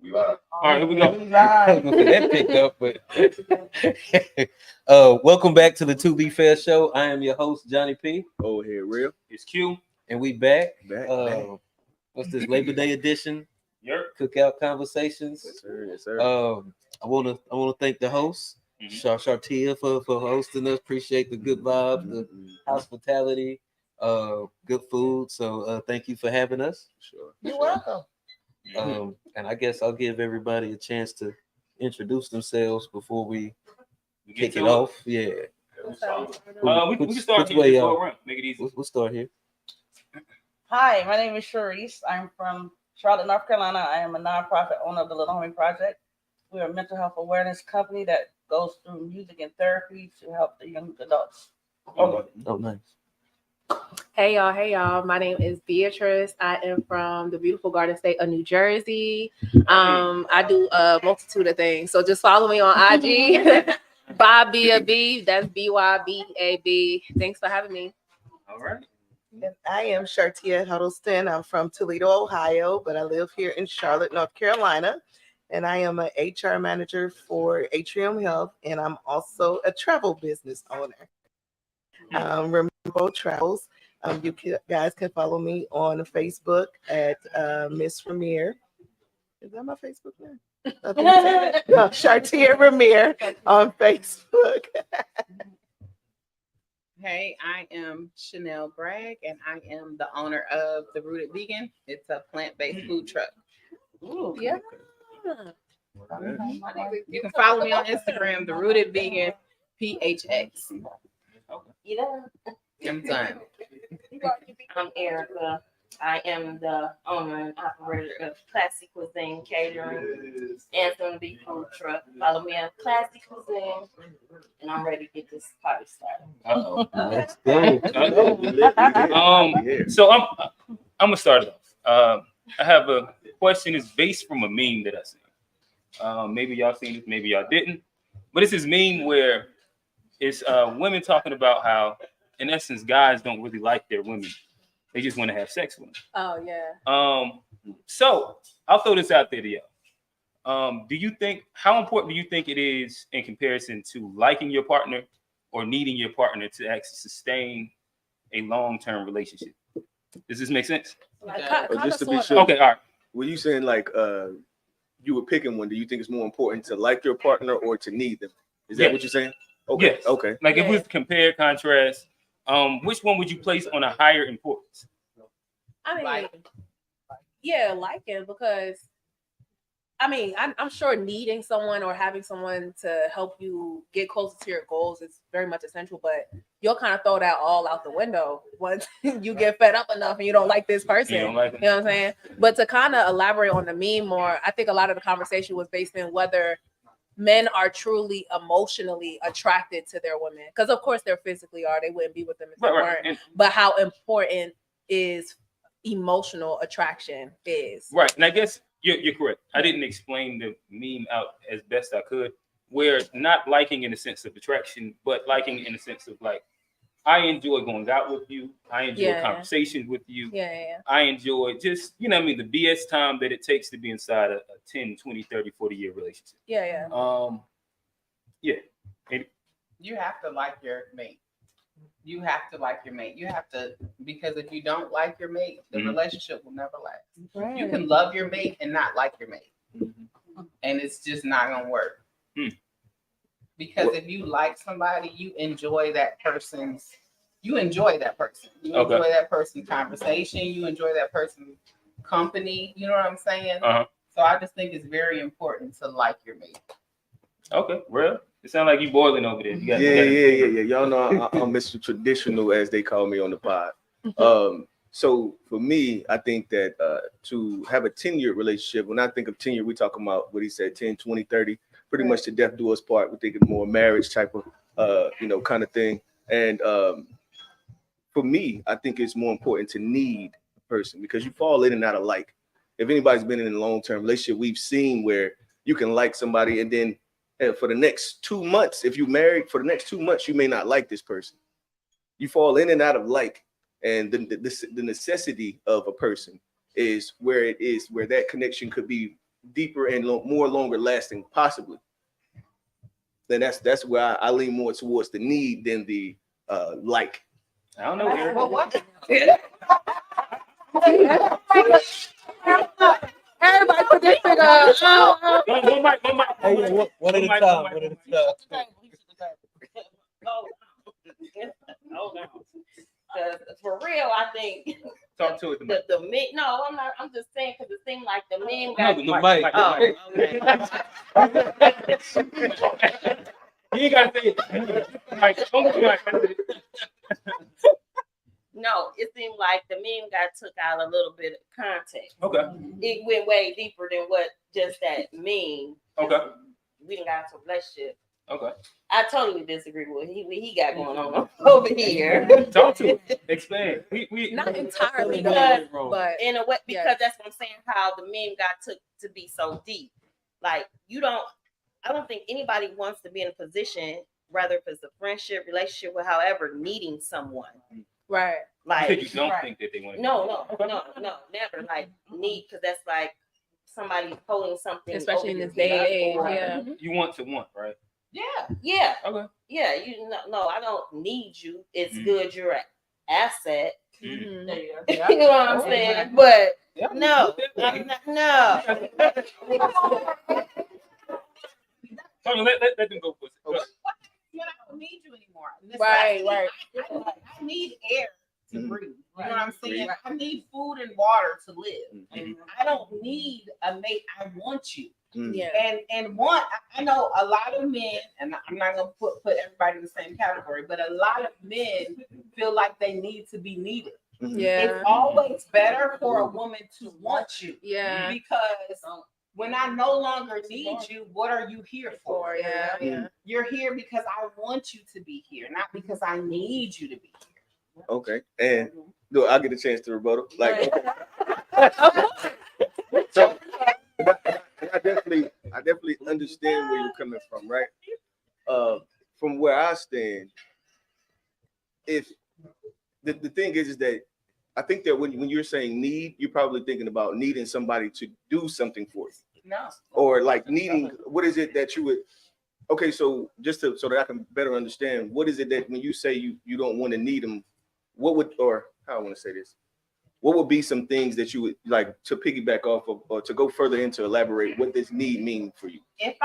All right, here we go. That picked up, but welcome back to the To Be Fair show. I am your host, Johnny P. Over here, real. It's Q. And we back. Back. What's this Labor Day edition? Yep. Cookout Conversations. Yes, sir. Yes, sir. I wanna thank the host, Shartia, for hosting us. Appreciate the good vibes, the hospitality, good food. So thank you for having us. Sure. You're welcome. And I guess I'll give everybody a chance to introduce themselves before we kick it off. Yeah. We can start which way, here. Go around. Make it easy. We'll start here. Hi, my name is Sharice. I'm from Charlotte, North Carolina. I am a nonprofit owner of the Little Homie Project. We're a mental health awareness company that goes through music and therapy to help the young adults. Oh, nice. Hey y'all. My name is Beatrice. I am from the beautiful Garden State of New Jersey. I do a multitude of things. So just follow me on IG. Bobby, that's BYBAB. Thanks for having me. All right. And I am Shartia Huddleston. I'm from Toledo, Ohio, but I live here in Charlotte, North Carolina. And I am an HR manager for Atrium Health, and I'm also a travel business owner. Remote Travels. You guys can follow me on Facebook at Miss Ramir. Is that my Facebook name? No, Shartia Ramir on Facebook. Hey, I am Chanel Bragg, and I am the owner of The Rooted Vegan. It's a plant-based food truck. Ooh, yeah. You can follow me on Instagram, The Rooted Vegan PHX. I'm done. I'm Erica. I am the owner and operator of Classic Cuisine Catering and some big food truck. Follow me on Classic Cuisine, and I'm ready to get this party started. Let's go. So I'm gonna start it off. I have a question. It's based from a meme that I seen. Maybe y'all seen it, maybe y'all didn't. But it's this meme where it's women talking about how, in essence, guys don't really like their women. They just want to have sex with them. Oh yeah. So I'll throw this out there to y'all. Do you think, how important do you think it is in comparison to liking your partner or needing your partner to actually sustain a long-term relationship? Does this make sense? Just to be sure. Okay, all right. Were you saying like you were picking one? Do you think it's more important to like your partner or to need them? Is that what you're saying? Okay. Yes. Okay. Like if we compare, contrast, which one would you place on a higher importance? I mean, liking, because I mean, I'm sure needing someone or having someone to help you get closer to your goals is very much essential, but you'll kind of throw that all out the window once you get fed up enough and you don't like this person. You know what I'm saying? But to kind of elaborate on the meme more, I think a lot of the conversation was based in whether men are truly emotionally attracted to their women. Because of course they physically are. They wouldn't be with them if they weren't. But how important is emotional attraction is. Right. And I guess you're correct. I didn't explain the meme out as best I could, where not liking in the sense of attraction, but liking in the sense of like, I enjoy going out with you. I enjoy conversations with you. I enjoy just, you know what I mean, the BS time that it takes to be inside a 10, 20, 30, 40-year relationship. And you have to like your mate. You have to like your mate. You have to, because if you don't like your mate, the relationship will never last. Right. You can love your mate and not like your mate. And it's just not going to work. Because if you like somebody, you enjoy that person's enjoy that person's conversation. You enjoy that person's company. You know what I'm saying? So I just think it's very important to like your mate. Okay, well, it sounds like you boiling over there. Yeah. Y'all know I'm Mr. Traditional, as they call me on the pod. So for me, I think that to have a 10-year relationship, when I think of 10-year, we're talking about what he said, 10, 20, 30, pretty much to death do us part. We're thinking more marriage type of, kind of thing. And for me, I think it's more important to need a person because you fall in and out of like. If anybody's been in a long-term relationship, we've seen where you can like somebody and then for the next 2 months, if you're married, for the next 2 months, you may not like this person. You fall in and out of like. And the necessity of a person is where it is, where that connection could be deeper and more longer lasting, possibly, then that's where I lean more towards the need than the like. I don't know. Eric. Well, what? Everybody predicted One mic. Hey, yeah, one at a time. One at a time. Hold on. 'Cause for real, I think Talk to it. the men. No, I'm not. I'm just saying because it seemed like the men No, got. the The mic. mic. Oh, okay. You ain't gotta say it. Like, don't look like No, it seemed like the meme got took out a little bit of context. Okay. It went way deeper than what just that meme. Okay. We didn't got into a relationship. Okay. I totally disagree with what he got going on over here. Talk to it. Expand. We not entirely, Because- but In a way, because Yeah. that's what I'm saying, how the meme got took to be so deep. Like I don't think anybody wants to be in a position, whether if it's a friendship, relationship, or however, needing someone. right. Like you don't Right. think that they want to. no, never like need, because that's like somebody holding something, Especially over in this your day and head age. or- Yeah. You want to want, right? Yeah. Yeah, Okay. yeah. No, I don't need you. It's Mhm. good you're an asset. Mhm. There you go. You know what I'm saying? But Yeah. no, I'm not, no. Hold on, let them go for it. Okay. I don't need you anymore. Right, right. I need air to Mhm. breathe. You know what I'm saying? Breathe. I need food and water to live. Mhm. I don't need a mate. I want you. Mm. Yeah. And I know a lot of men, and I'm not gonna put everybody in the same category, but a lot of men feel like they need to be needed. Mhm. Yeah. It's always better for a woman to want you, Yeah. because when I no longer need you, what are you here for? Yeah. Yeah. You're here because I want you to be here, not because I need you to be here. Okay, and no, I'll get a chance to rebuttal. Like, Right. so I definitely understand where you're coming from, right? From where I stand, if the thing is that I think that when you're saying need, you're probably thinking about needing somebody to do something for you, No. or like needing, what is it that you would? Okay, so so that I can better understand, what is it that when you say you don't want to need them, what would, or how I want to say this, what would be some things that you would like to piggyback off of, or to go further into elaborate what this need mean for you?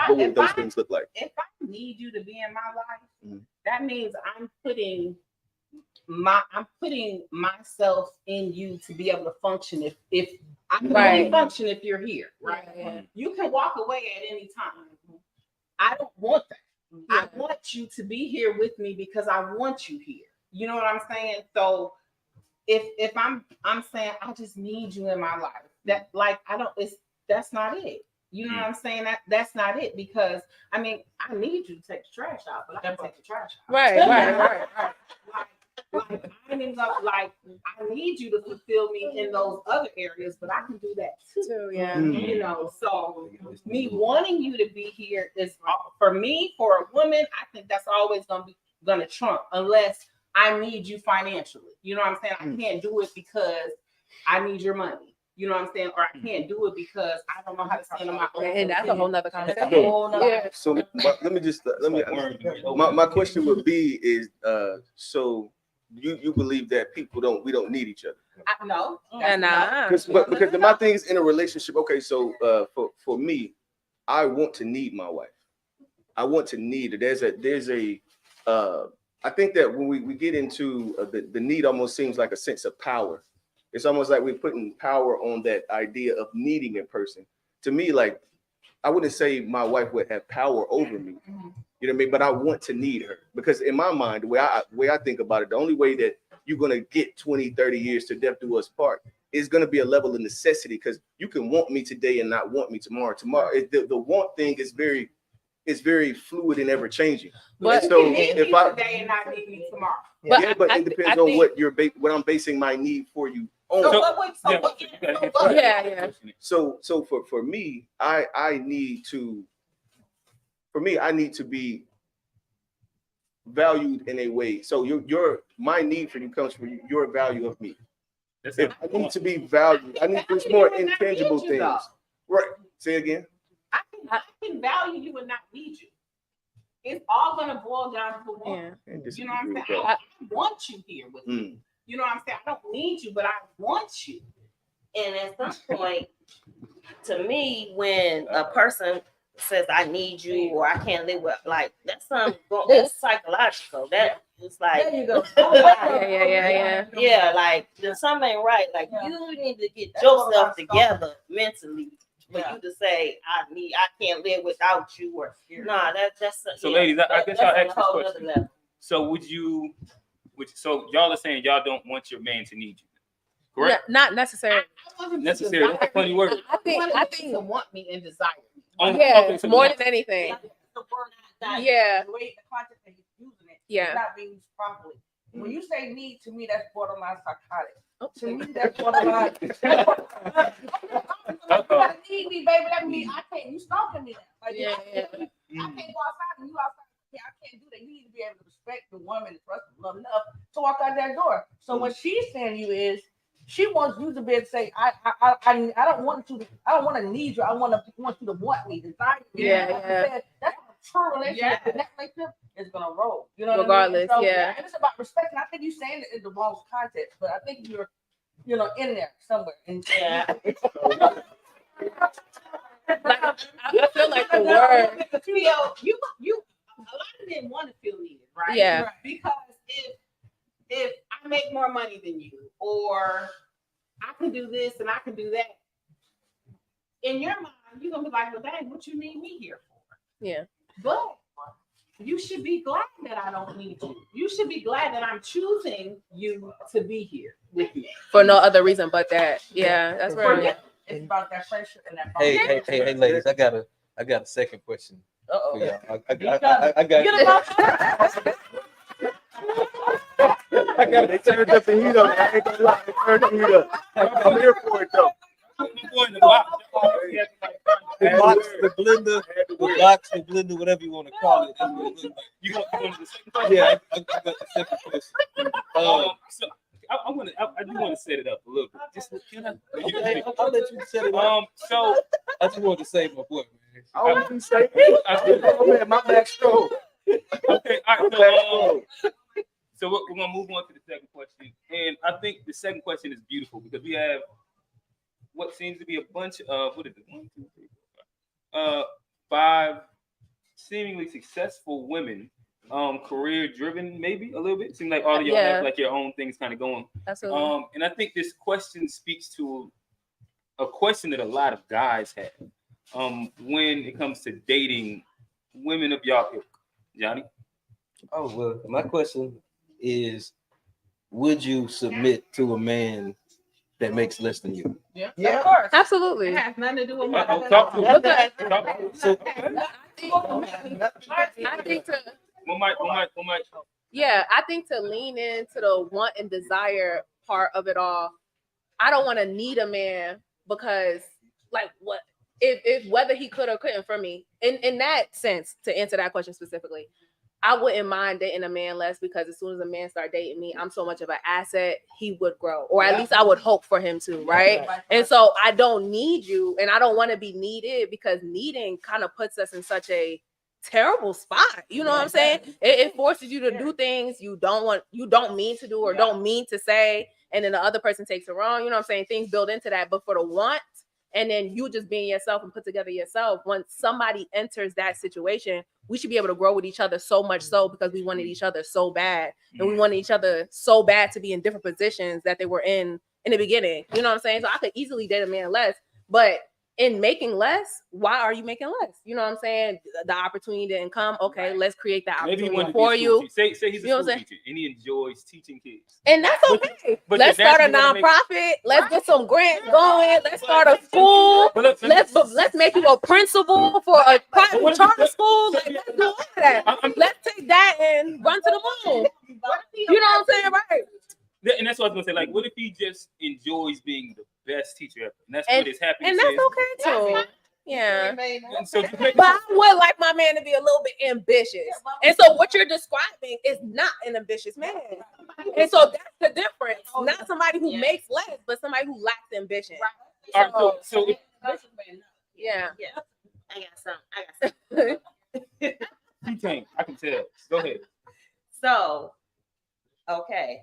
What would those things look like? If I need you to be in my life, Mhm. that means I'm putting myself in you to be able to function. If I can only Right. function if you're here, right? Yeah. You can walk away at any time. I don't want that. I want you to be here with me because I want you here. You know what I'm saying? So if I'm saying I just need you in my life, that like that's not it. You know what I'm saying? That's not it, because I mean I need you to take the trash out, but I can take the trash out. Right. Like I ended up like I need you to fulfill me in those other areas, but I can do that too. Too, yeah. You know, so me wanting you to be here is for me, for a woman, I think that's always gonna trump, unless I need you financially. You know what I'm saying? I can't do it because I need your money. You know what I'm saying? Or I can't do it because I don't know how to stand on my own. And that's a whole nother conversation. Yeah. So my question would be is so you believe that we don't need each other? No. Nah. Because my thing is in a relationship. Okay, so for me, I want to need my wife. I want to need her. There's a I think that when we get into the need, almost seems like a sense of power. It's almost like we're putting power on that idea of needing a person. To me, like, I wouldn't say my wife would have power over me. You know what I mean? But I want to need her, because in my mind, the way I think about it, the only way that you're going to get 20, 30 years to death do us part is going to be a level of necessity, because you can want me today and not want me tomorrow. The want thing is very fluid and ever changing. But so You can need me today and not need me tomorrow. but I it depends I on think- what I'm basing my need for you on. Yeah. So for me, I need to be valued in a way. So my need for you comes from your value of me. If I need to be valued, I need there's more intangible things. Right. Say again. I can value you and not need you. It's all gonna boil down to one. Yeah. You know what I'm saying? I want you here with me. You know what I'm saying? I don't need you, but I want you. And at some point, to me, when a person says I need you or I can't live with, like, that's that's psychological. That it's like There you go. yeah, like there's something ain't right. Like you need to get yourself together mentally for you to say I can't live without you, or nah, that's so ladies, I guess I'll ask this question. Level. So so y'all are saying y'all don't want your man to need you, correct? Not necessarily. Necessary. That's a funny word. I think to want me and desire me. Yeah, so more than anything. Yeah. The way the context that he's using it, Yeah. it's not being used properly. When you say need, to me, that's borderline psychotic. To me, that's borderline. You gotta need me, baby. That means I can't. You stalking me now. Like, I can't go outside and you outside. I can't do that. You need to be able to respect the woman and trust and love enough to walk out that door. So what she's saying to you is, she wants you to be able to say, I don't want you to, I don't want to need you. I want you to want me, desire me. Yeah. That's a true relationship. The next relationship is gonna roll. You know, regardless, what I mean? yeah. And it's about respect. And I think you're saying it in the wrong context, but I think you're, in there somewhere. And yeah. Like, I feel like the word. You a lot of men want to feel needed, right? Yeah. Right. Because if I make more money than you, or I can do this and I can do that, in your mind, you're gonna be like, well, dang, what you need me here for? Yeah. But you should be glad that I don't need you. You should be glad that I'm choosing you to be here with me. For no other reason but that. Yeah, that's right. it's about that friendship and that. Hey, ladies, I got a second question for y'all. I got it. Turned up the heat up. I ain't gonna lie. Turned the heat up. I'm here for it though. The box, the blender, whatever you want to call it. That's what it looks like. You going to the second question? Yeah, I got the second question. So I do want to set it up a little bit. Just can I? I'll let you set it up. So I just wanted to save my boy, man. Oh, you say it? My back stroke. Okay, all right. So we're gonna move on to the second question, and I think the second question is beautiful because we have what seems to be a bunch of 1, 2, 3, 4, 5 seemingly successful women, career driven, maybe a little bit. Seems like all of y'all have like your own things kind of going. Absolutely. And I think this question speaks to a question that a lot of guys have when it comes to dating women of y'all ilk. Johnny? Oh, well, my question is, would you submit to a man that makes less than you? Yeah. Of course. Absolutely. It has nothing to do with my Talk to me. So, I think to One mic. Yeah, I think to lean into the want and desire part of it all, I don't want to need a man because, like, what if whether he could or couldn't for me, in that sense, to answer that question specifically, I wouldn't mind dating a man less because as soon as a man start dating me, I'm so much of an asset, he would grow, or at least I would hope for him to, right? And so I don't need you, and I don't want to be needed because needing kind of puts us in such a terrible spot. You know what I'm saying? It forces you to do things you don't mean to do or don't mean to say, and then the other person takes it wrong. You know what I'm saying? Things build into that, but for the want, and then you just being yourself and put together yourself, once somebody enters that situation, we should be able to grow with each other so much so because we wanted each other so bad, and we wanted each other so bad to be in different positions that they were in the beginning. You know what I'm saying? So I could easily date a man less, but in making less, why are you making less? You know what I'm saying? The opportunity to income. Okay, let's create that opportunity for you. Say he's a You know school what I'm teacher and he enjoys teaching kids. And that's okay. But Let's start a nonprofit. Let's get some grants going. Let's start a school. Let's make you a principal for a private charter school. Like, let's do all that. Let's take that and run to the moon. You know what I'm saying? Right. And that's what I was gonna say. Like, what if he just enjoys being the best teacher ever? And that's what his happiness is. And that's okay too. Yeah. And so but I would like my man to be a little bit ambitious. And so what you're describing is not an ambitious man. And so that's the difference. Not somebody who makes less, but somebody who lacks ambition. All right, so Yeah. Yeah. I got some. T-Tank, I can tell. Go ahead. So, okay.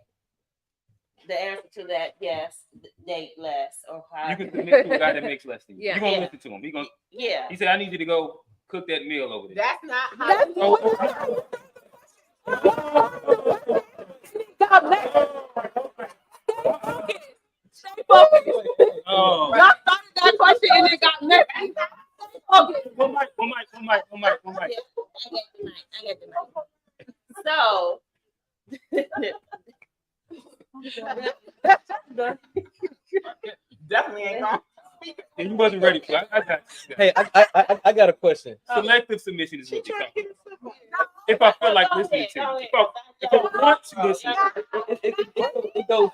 The answer to that, yes, date less or You how. can submit to a guy that makes less than you. Yeah. You're gonna Yeah. listen to him. Yeah. He said, I need you to go cook that meal over there. That's not how. That's God bless. Stay focused. Oh. Y'all started that question and it got messy. Stay focused. One mic. I got the mic. So, Definitely ain't gonna. And you wasn't ready for it. I got you. Hey, I got a question. Selective submission is what you're talking about. If I feel like listening to you. If I want to listen. It goes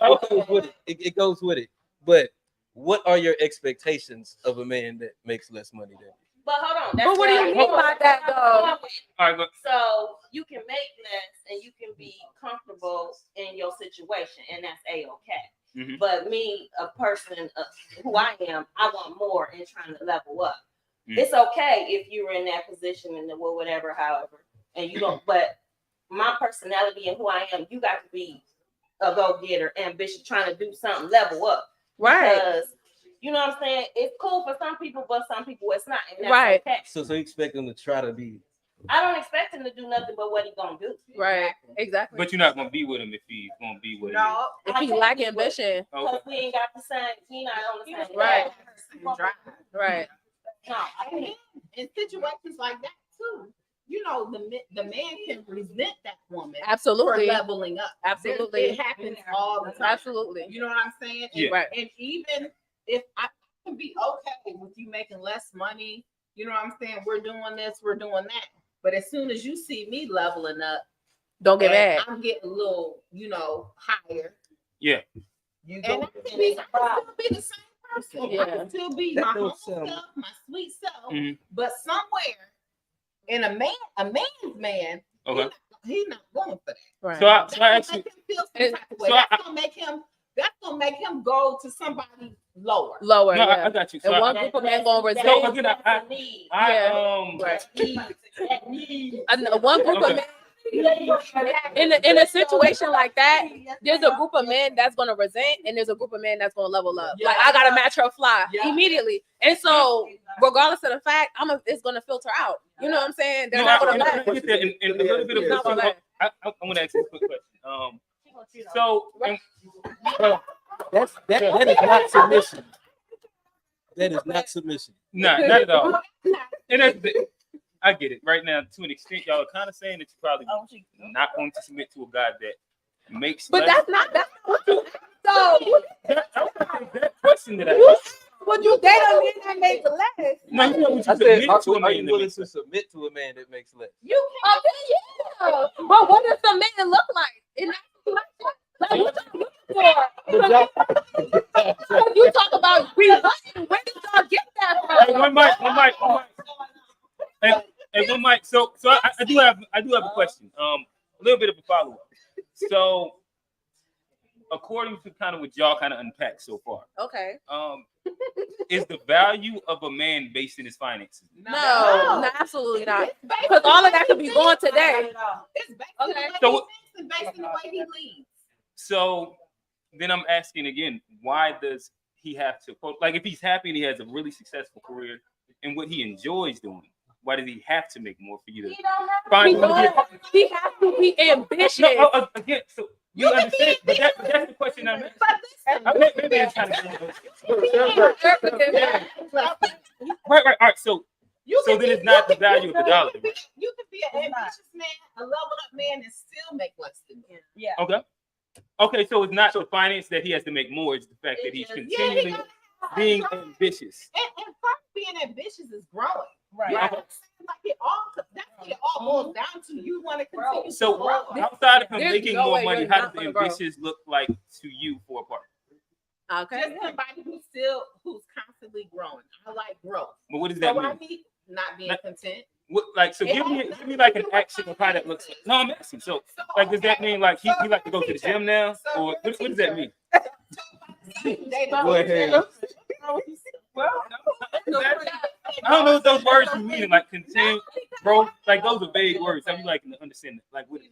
with it. It goes with it. But what are your expectations of a man that makes less money than you? but hold on. But what do you mean by that, though? All right, look. So you can make less and you can be comfortable in your situation, and that's a-okay. Mhm. But me, a person who I am, I want more and trying to level up. Mm. It's okay if you're in that position and whatever, however, and you don't. But my personality and who I am, you got to be a go-getter, ambitious, trying to do something, level up. Right. Because you know what I'm saying? It's cool for some people, but some people it's not. And that's Right. okay. So you expect them to try to be. I don't expect him to do nothing but what he's gonna do. Right. Exactly. But you're not gonna be with him if he's gonna be with him. No. If he lack ambition. Because we ain't got the same, we not on the same Right. track. Right. No, I And can't. in situations like that too, you know, the man can resent that woman for Absolutely. leveling up. Absolutely. It happens all the time. Absolutely. You know what I'm saying? And, Yeah. Right. and even if I can be okay with you making less money, you know what I'm saying? We're doing this, we're doing that. But as soon as you see me leveling up, Don't get and mad. I'm getting a little, higher. Yeah. You And go. I can still be the same person. I Yeah. can still be That my don't humble sound- self, my sweet self. Mhm. But somewhere in a man's man, Okay. he's not going for that. Right. So I That's asked gonna you. make him feel some type of way. So That's gonna make him go to somebody lower. Lower. No, Yeah. I got you. So And one I, group of men gonna So resent. again, That's a need. Right. That need. One group of Okay. men in a situation like that, there's a group of men that's gonna resent, and there's a group of men that's gonna level up. Like I gotta match her fly immediately, and so regardless of the fact, it's gonna filter out. You know what I'm saying? They're no, not I gonna let. get that. And a little bit of Not gonna let. I want to ask you a quick question. So That is not submission. That is not submission. not at all. And that's I get it. Right now, to an extent, y'all are kind of saying that you're probably not going to submit to a guy that makes. But less. that's not what you. So that question that I asked. would you date a man that makes less? No, you know what you I said, submit to a are man you that willing makes to less. submit to a man that makes less? You okay? Yeah. But what does the man look like? It's not like what you looking for. When you talk about where did y'all get that Hey, from? one mic. Hey, one mic. So I do have a question. A little bit of a follow up. So, according to kind of what y'all kind of unpacked so far, Okay. is the value of a man based in his finances? No, absolutely not. Because all of that could be gone today. It's based Okay. on the So- way he thinks and based on the way he leads. So then I'm asking again, why does he have to, like, if he's happy and he has a really successful career and what he enjoys doing, why does he have to make more for you to find? He has to be ambitious. No, again, so you understand, but that's the question I'm asking. Maybe I'm trying to. Right. All right. So then it's not the value of the dollar. You can be an ambitious man, a leveled up man, and still make less than you. Yeah. Okay. So it's not the finance that he has to make more; it's the fact that he's continually being ambitious. And part of being ambitious is growing. Right. You know what I'm saying? Like that's what it all boils down to. You want to continue So to grow. outside of him There's making no more way money, you're how not does gonna grow. ambitious look like to you for a partner? Okay. Just somebody who's constantly growing. I like growth. But what does So that I mean? need not being content. What, like, so give me like an action of how that looks like. No, I'm asking. So, like, does that mean like he like to go to the gym now, or what does that mean? Go ahead. Well, I don't know what those words mean, like continue, growth. Like those are vague words. I mean, like to understand, like what. So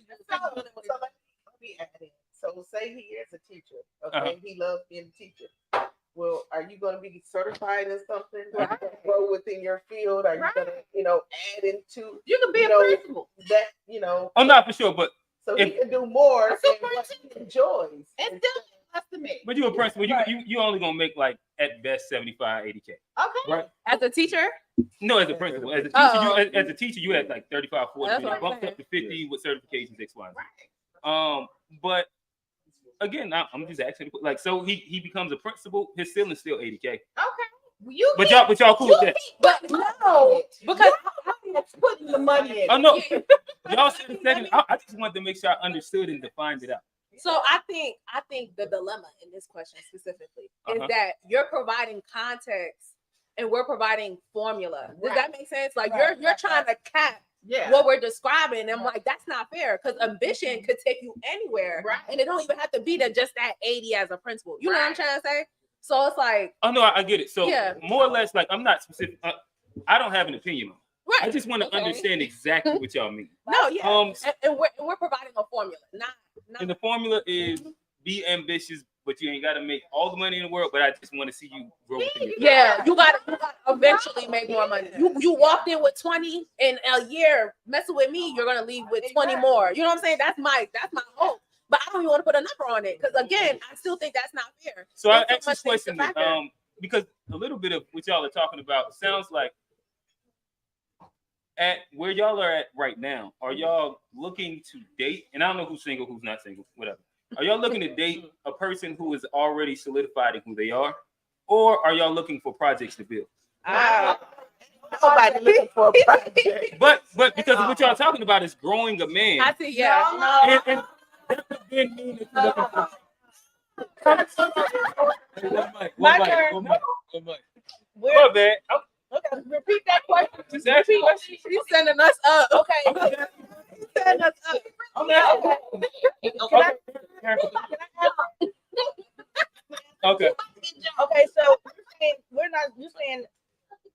let me add in. So say he is a teacher. Okay, he loves being a teacher. Well, are you going to be certified in something? Are you going to grow within your field? Are you going to, add into? You can be a principal. That Oh, not for sure, but so he can do more than what he enjoys. It's still less to me. But you're a principal. You only gonna make like at best 75, 80K. Okay. Right. As a teacher? No, as a principal. As a teacher, as a teacher, you had like 35, 40. You bumped up to 50 with certifications, X, Y, Z. But again, I'm just asking. Like, so he becomes a principal. His ceiling's still 80K. Okay. But y'all cool with that? But no, because I'm putting the money in. Oh no, y'all said a second. I just wanted to make sure I understood and defined it out. So I think the dilemma in this question specifically is that you're providing context and we're providing formula. Does that make sense? Like you're trying to cap what we're describing. And I'm like, that's not fair because ambition could take you anywhere. Right. And it don't even have to be just that 80 as a principal. You know what I'm trying to say? So it's like, oh no, I get it. So more or less, like I'm not specific. I don't have an opinion on it. Right. I just want to understand exactly what y'all mean. No, yeah. And we're providing a formula. Not and the formula is be ambitious, but you ain't got to make all the money in the world. But I just want to see you grow within your you gotta eventually make more money. You walked in with 20 in a year, messing with me, you're gonna leave with 20 more. You know what I'm saying? That's my hope. But I don't even want to put a number on it because again, I still think that's not fair. So I asked this question because a little bit of what y'all are talking about sounds like at where y'all are at right now. Are y'all looking to date? And I don't know who's single, who's not single, whatever. Are y'all looking to date a person who is already solidified in who they are, or are y'all looking for projects to build? Nobody looking for a project. But because what y'all talking about is growing a man. I see, yeah. And that would then mean that you're looking for. One mic. My bad. Okay, repeat that question. Just ask the question. He's sending us up. Okay. He's sending us up. Okay. Okay, so you're saying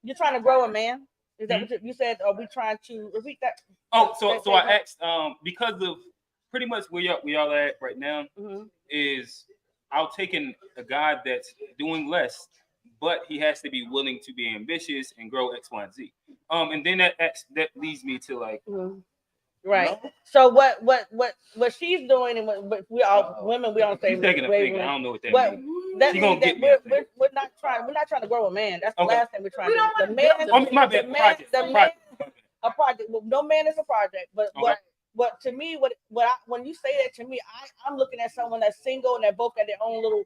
you're trying to grow a man? Is that what you said? Are we trying to repeat that? Oh, so I asked because of pretty much where y'all at right now is I'll take a guy that's doing less, but he has to be willing to be ambitious and grow X, Y, and Z. And then that leads me to like right. So what she's doing and what we all women we all say taking a figure. I don't know what that means. That means that we're not trying to grow a man. That's the last thing we're trying to do. The man, my bad. A project. Well, no man is a project, but what to me, when you say that to me, I'm looking at someone that's single and they're both got their own little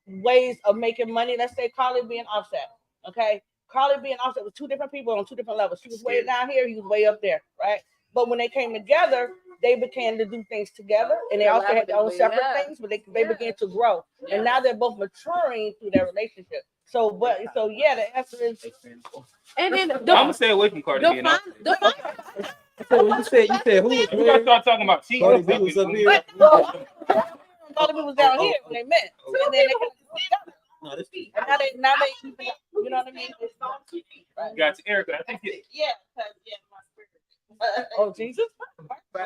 ways of making money. Let's say Carly being Offset. Okay, Carly being Offset was two different people on two different levels. She was way down here, he was way up there, right? But when they came together, they began to do things together, and they also had their own separate things, but they began to grow, and now they're both maturing through their relationship. So the answer is. And then I'm gonna stay away from Cardi B. So you said who? We gotta start talking about cheating. Cardi B was up here. Cardi B was down here when they met, and then they got together. And now they, you know what I mean? Right. Got you, Erica. I think my spirit. Oh Jesus! I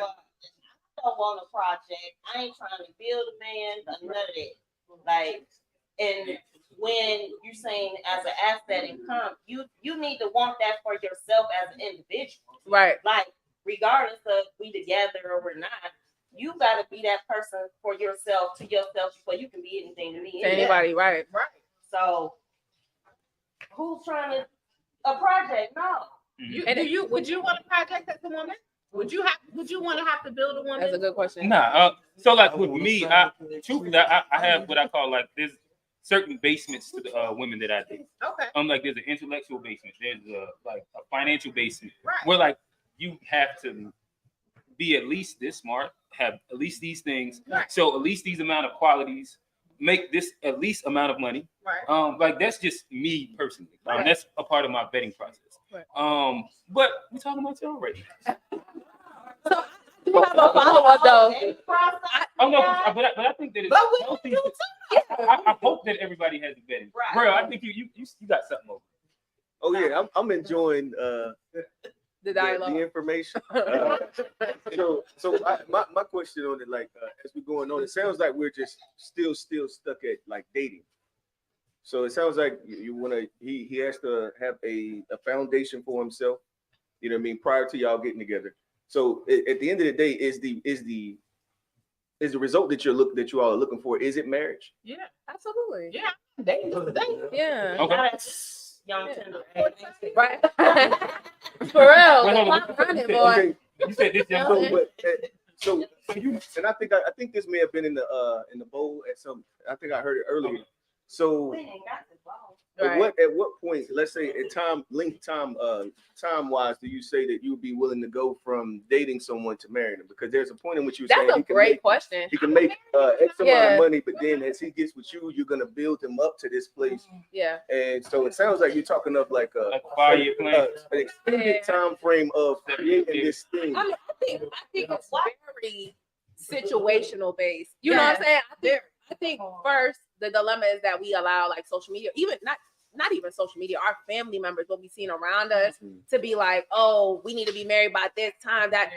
don't want a project. I ain't trying to build a man, none of that. Like, and when you're saying as an asset income, you need to want that for yourself as an individual. Right. Like, regardless of we together or we're not, you got to be that person for yourself to yourself before you can be anything to me. To anybody, right? Right. So, who's trying to a project? No. Would you want a project as a woman? Would you want to have to build a woman? That's a good question. Nah. So like with me, truthfully, I have what I call like there's certain basements to the women that I date. Okay. Like there's an intellectual basement. There's like a financial basement. Right. Where like you have to be at least this smart, have at least these things, so at least these amount of qualities, make this at least amount of money. Right. Like that's just me personally. That's a part of my vetting process. Right. But we're talking about y'all right now. So I do have a follow-up though. But I think that it's healthy. I hope that everybody has a vetting. Right. Bro, I think you got something over. Oh yeah, I'm enjoying The the dialogue. information. My question on it, like as we're going on, it sounds like we're just still stuck at like dating. So it sounds like you want to. He has to have a foundation for himself. You know what I mean? Prior to y'all getting together. So at the end of the day, is the result that you all are looking for? Is it marriage? Yeah, Absolutely. yeah. They Yeah. Okay. That's young tender. Right. For real. Wait, hold on. I'm running, boy. Okay. You said this young. So, but you and I think this may have been in the bowl at some. I think I heard it earlier. So We ain't got this ball. Right. at what point, let's say at time wise, do you say that you would be willing to go from dating someone to marrying them? Because there's a point in which you're saying That's a great question. he can make X amount Yeah. of money, but then as he gets with you, you're gonna build him up to this place. Yeah. And so it sounds like you're talking of like Like a 5-year plan. an extended time frame of creating this thing. I think it's very situational based. You know what I'm saying? I think first the dilemma is that we allow like social media, even not even social media, our family members, what we seen around us, to be like, oh, we need to be married by this time. That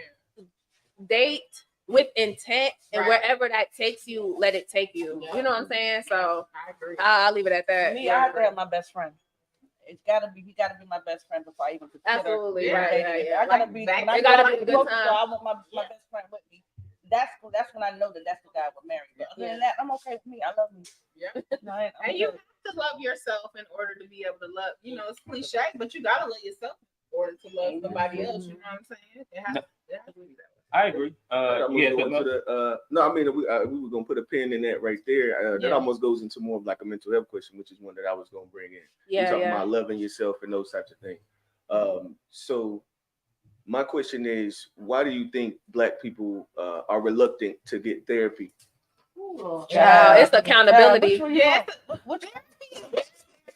date with intent, and wherever that takes you, let it take you. You know what I'm saying? So I agree. I'll leave it at that. Me, I have to have my best friend. He gotta be my best friend before I even consider. Absolutely, Yeah, right. I gotta be. Like, When I it gotta go be a to good grocery time. store, I want my best friend with me. That's when I know that's the guy I would marry. But other than that, I'm okay with me. I love me. Yeah. No, I'm And you good. have to love yourself in order to be able to love. You know, it's cliche, but you gotta love yourself in order to love somebody else. You know what I'm saying? It has to be that way. I agree. That Yeah. almost go into no, I mean we were gonna put a pin in that right there. That almost goes into more of like a mental health question, which is one that I was gonna bring in. You're talking about loving yourself and those types of things. So my question is, why do you think Black people are reluctant to get therapy? It's accountability. What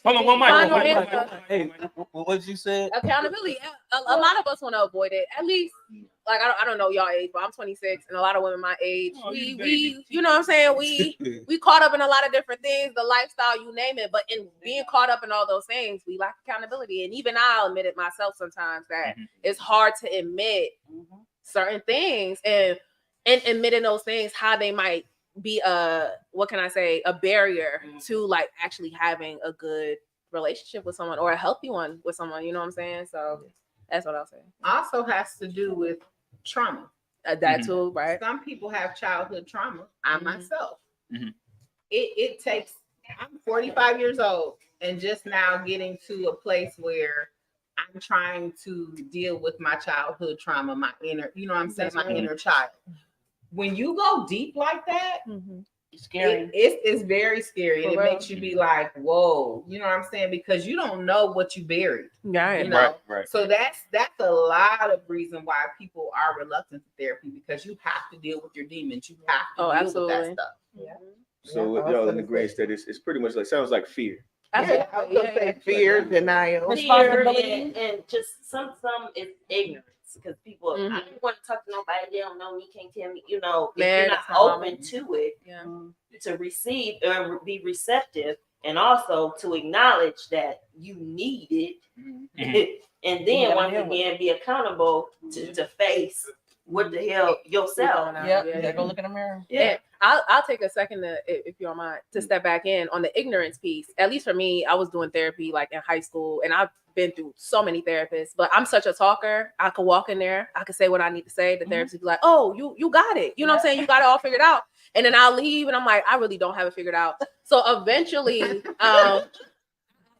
Hold on, one mic. Final One mic. answer. Hey, what you said? Accountability. A lot of us want to avoid it. At least, like I don't know y'all age, but I'm 26, and a lot of women my age, we you know what I'm saying? We caught up in a lot of different things, the lifestyle, you name it. But in being caught up in all those things, we lack accountability. And even I'll admit it myself sometimes that it's hard to admit certain things and admitting those things, how they might be a barrier to like actually having a good relationship with someone or a healthy one with someone, you know what I'm saying? So that's what I'll say. Also has to do with trauma. That too, right? Some people have childhood trauma. I myself. It takes. I'm 45 years old and just now getting to a place where I'm trying to deal with my childhood trauma, my inner, you know what I'm saying, my inner child. When you go deep like that, It's scary. It's very scary, and it makes you be like, "Whoa," you know what I'm saying? Because you don't know what you buried. Right. You know? Right. So that's a lot of reason why people are reluctant to therapy, because you have to deal with your demons. You have to deal with that stuff. Yeah. So y'all in agreement that it's pretty much like sounds like fear. Yeah, I was gonna say fear, denial. Responsibility, and just some is ignorance, because people I don't want to talk to nobody, they don't know me, can't tell me, you know, if you're not open to it, to receive or be receptive, and also to acknowledge that you need it, and then once again be accountable to face what the hell yourself. Yeah, go look in the mirror. Yeah. I'll take a second if you don't mind, to step back in on the ignorance piece. At least for me, I was doing therapy like in high school, and I've been through so many therapists, but I'm such a talker. I could walk in there, I could say what I need to say. The therapist would be like, "Oh, you got it." You know what I'm saying? You got it all figured out. And then I'll leave and I'm like, I really don't have it figured out. So eventually,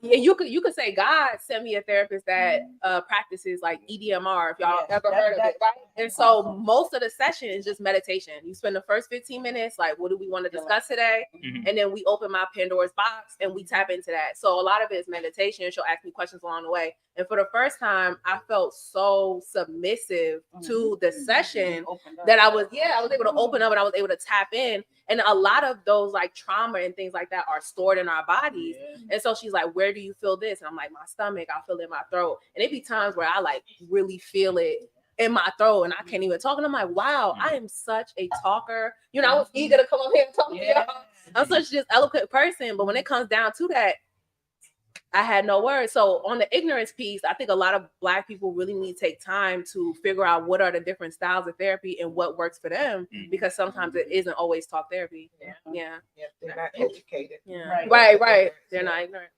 you could say God sent me a therapist that practices like EDMR, if y'all ever heard of it, right? And so most of the session is just meditation. You spend the first 15 minutes like, what do we want to discuss today? And then we open my Pandora's box and we tap into that. So a lot of it is meditation. She'll ask me questions along the way. And for the first time, I felt so submissive to the session that I was able to open up and I was able to tap in. And a lot of those like trauma and things like that are stored in our bodies. And so she's like, where do you feel this? And I'm like, my stomach, I feel it in my throat. And it be times where I like really feel it in my throat and I can't even talk. And I'm like, wow, I am such a talker. You know, I was eager to come up here and talk to y'all. I'm such this eloquent person. But when it comes down to that, I had no words. So on the ignorance piece, I think a lot of Black people really need to take time to figure out what are the different styles of therapy and what works for them, because sometimes it isn't always talk therapy. Yeah. They're not educated. Yeah. Right. Right. They're not ignorant.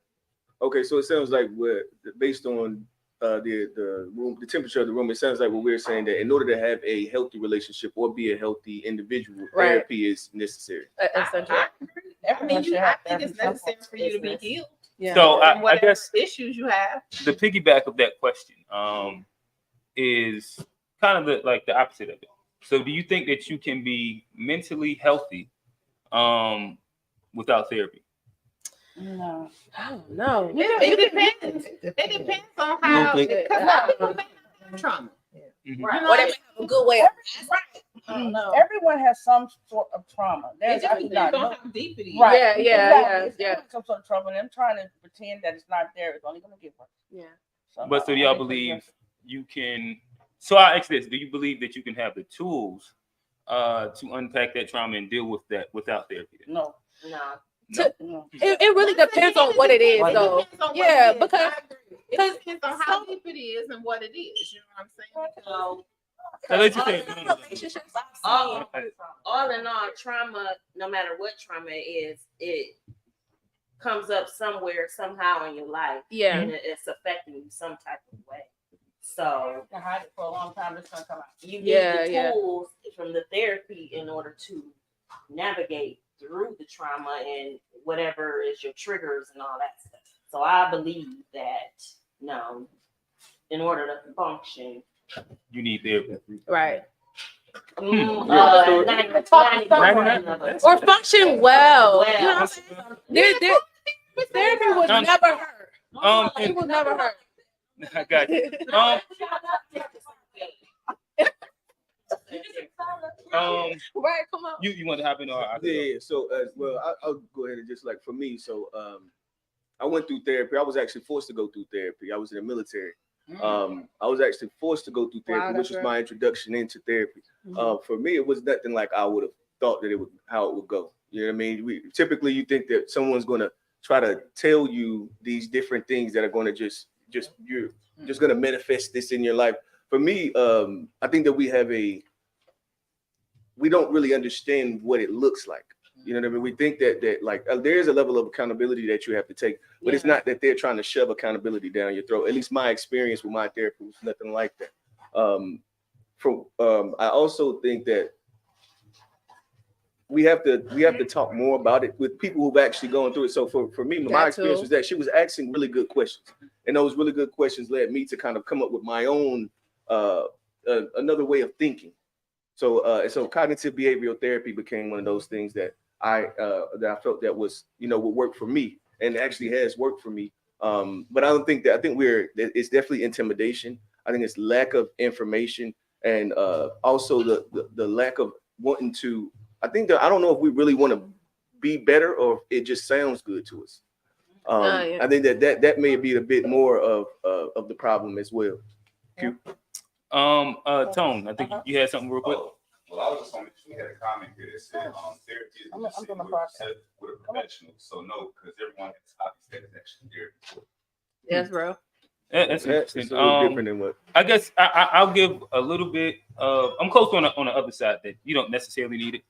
Okay, so it sounds like we're based on the room, the temperature of the room. It sounds like what we're saying that in order to have a healthy relationship or be a healthy individual, Right. therapy is necessary. Essentially. I think it's necessary for you to be healed. Yeah. So I Whatever guess issues you have. the piggyback of that question is kind of the opposite of it. So do you think that you can be mentally healthy without therapy? No. I don't know. It depends. It depends on how. Because a lot of people may have trauma. Mhm. Right. Or they might have a good way of I don't know. Everyone has some sort of trauma. It There's just actually depends not on no, how deep it is. right. Yeah. Exactly. Some sort of trauma. And them trying to pretend that it's not there is only going to get worse. Yeah. But so do y'all believe you can? So I ask this: do you believe that you can have the tools to unpack that trauma and deal with that without therapy? No. No. It really depends on what it is, though. Yeah, because it depends on how deep it is and what it is. You know what I'm saying? So, So let's just say, relationships all in all, trauma, no matter what trauma it is, it comes up somewhere, somehow in your life. Yeah. And it's affecting you some type of way. So You can hide it for a long time. It's going to come out. you need the tools from the therapy in order to navigate through the trauma and whatever is your triggers and all that stuff. So I believe that, no, in order to function, you need therapy. right. 90% of us. Or function well. Well. You know what I'm saying? Therapy would never hurt. It would never hurt. I got you. Right, come on. You want to hop in or I Yeah. So I'll go ahead and just like for me. So I went through therapy. I was actually forced to go through therapy. I was in the military. I was actually forced to go through therapy, which was my introduction into therapy. For me, it was nothing like I would have thought that how it would go. You know what I mean? Typically you think that someone's going to try to tell you these different things that are going to you're just going to manifest this in your life. For me, I think that we don't really understand what it looks like. You know what I mean? We think that like there is a level of accountability that you have to take, but it's not that they're trying to shove accountability down your throat. At least my experience with my therapy was nothing like that. I also think that we have to talk more about it with people who've actually gone through it. So for me, my experience was that she was asking really good questions, and those really good questions led me to kind of come up with my own another way of thinking. So cognitive behavioral therapy became one of those things that I felt that was would work for me, and actually has worked for me. But I think it's definitely intimidation. I think it's lack of information, and also the lack of wanting to. I think that I don't know if we really want to be better or if it just sounds good to us. I think that may be a bit more of the problem as well. Q? Tone, I think you had something real quick. Well, I was just on. We had a comment here that said therapy is with a professional. So no, because everyone has copies that is actually therapy. Yes, bro. That's interesting. It's a little different than what I guess I'll give a little bit of. I'm close on the other side that you don't necessarily need it.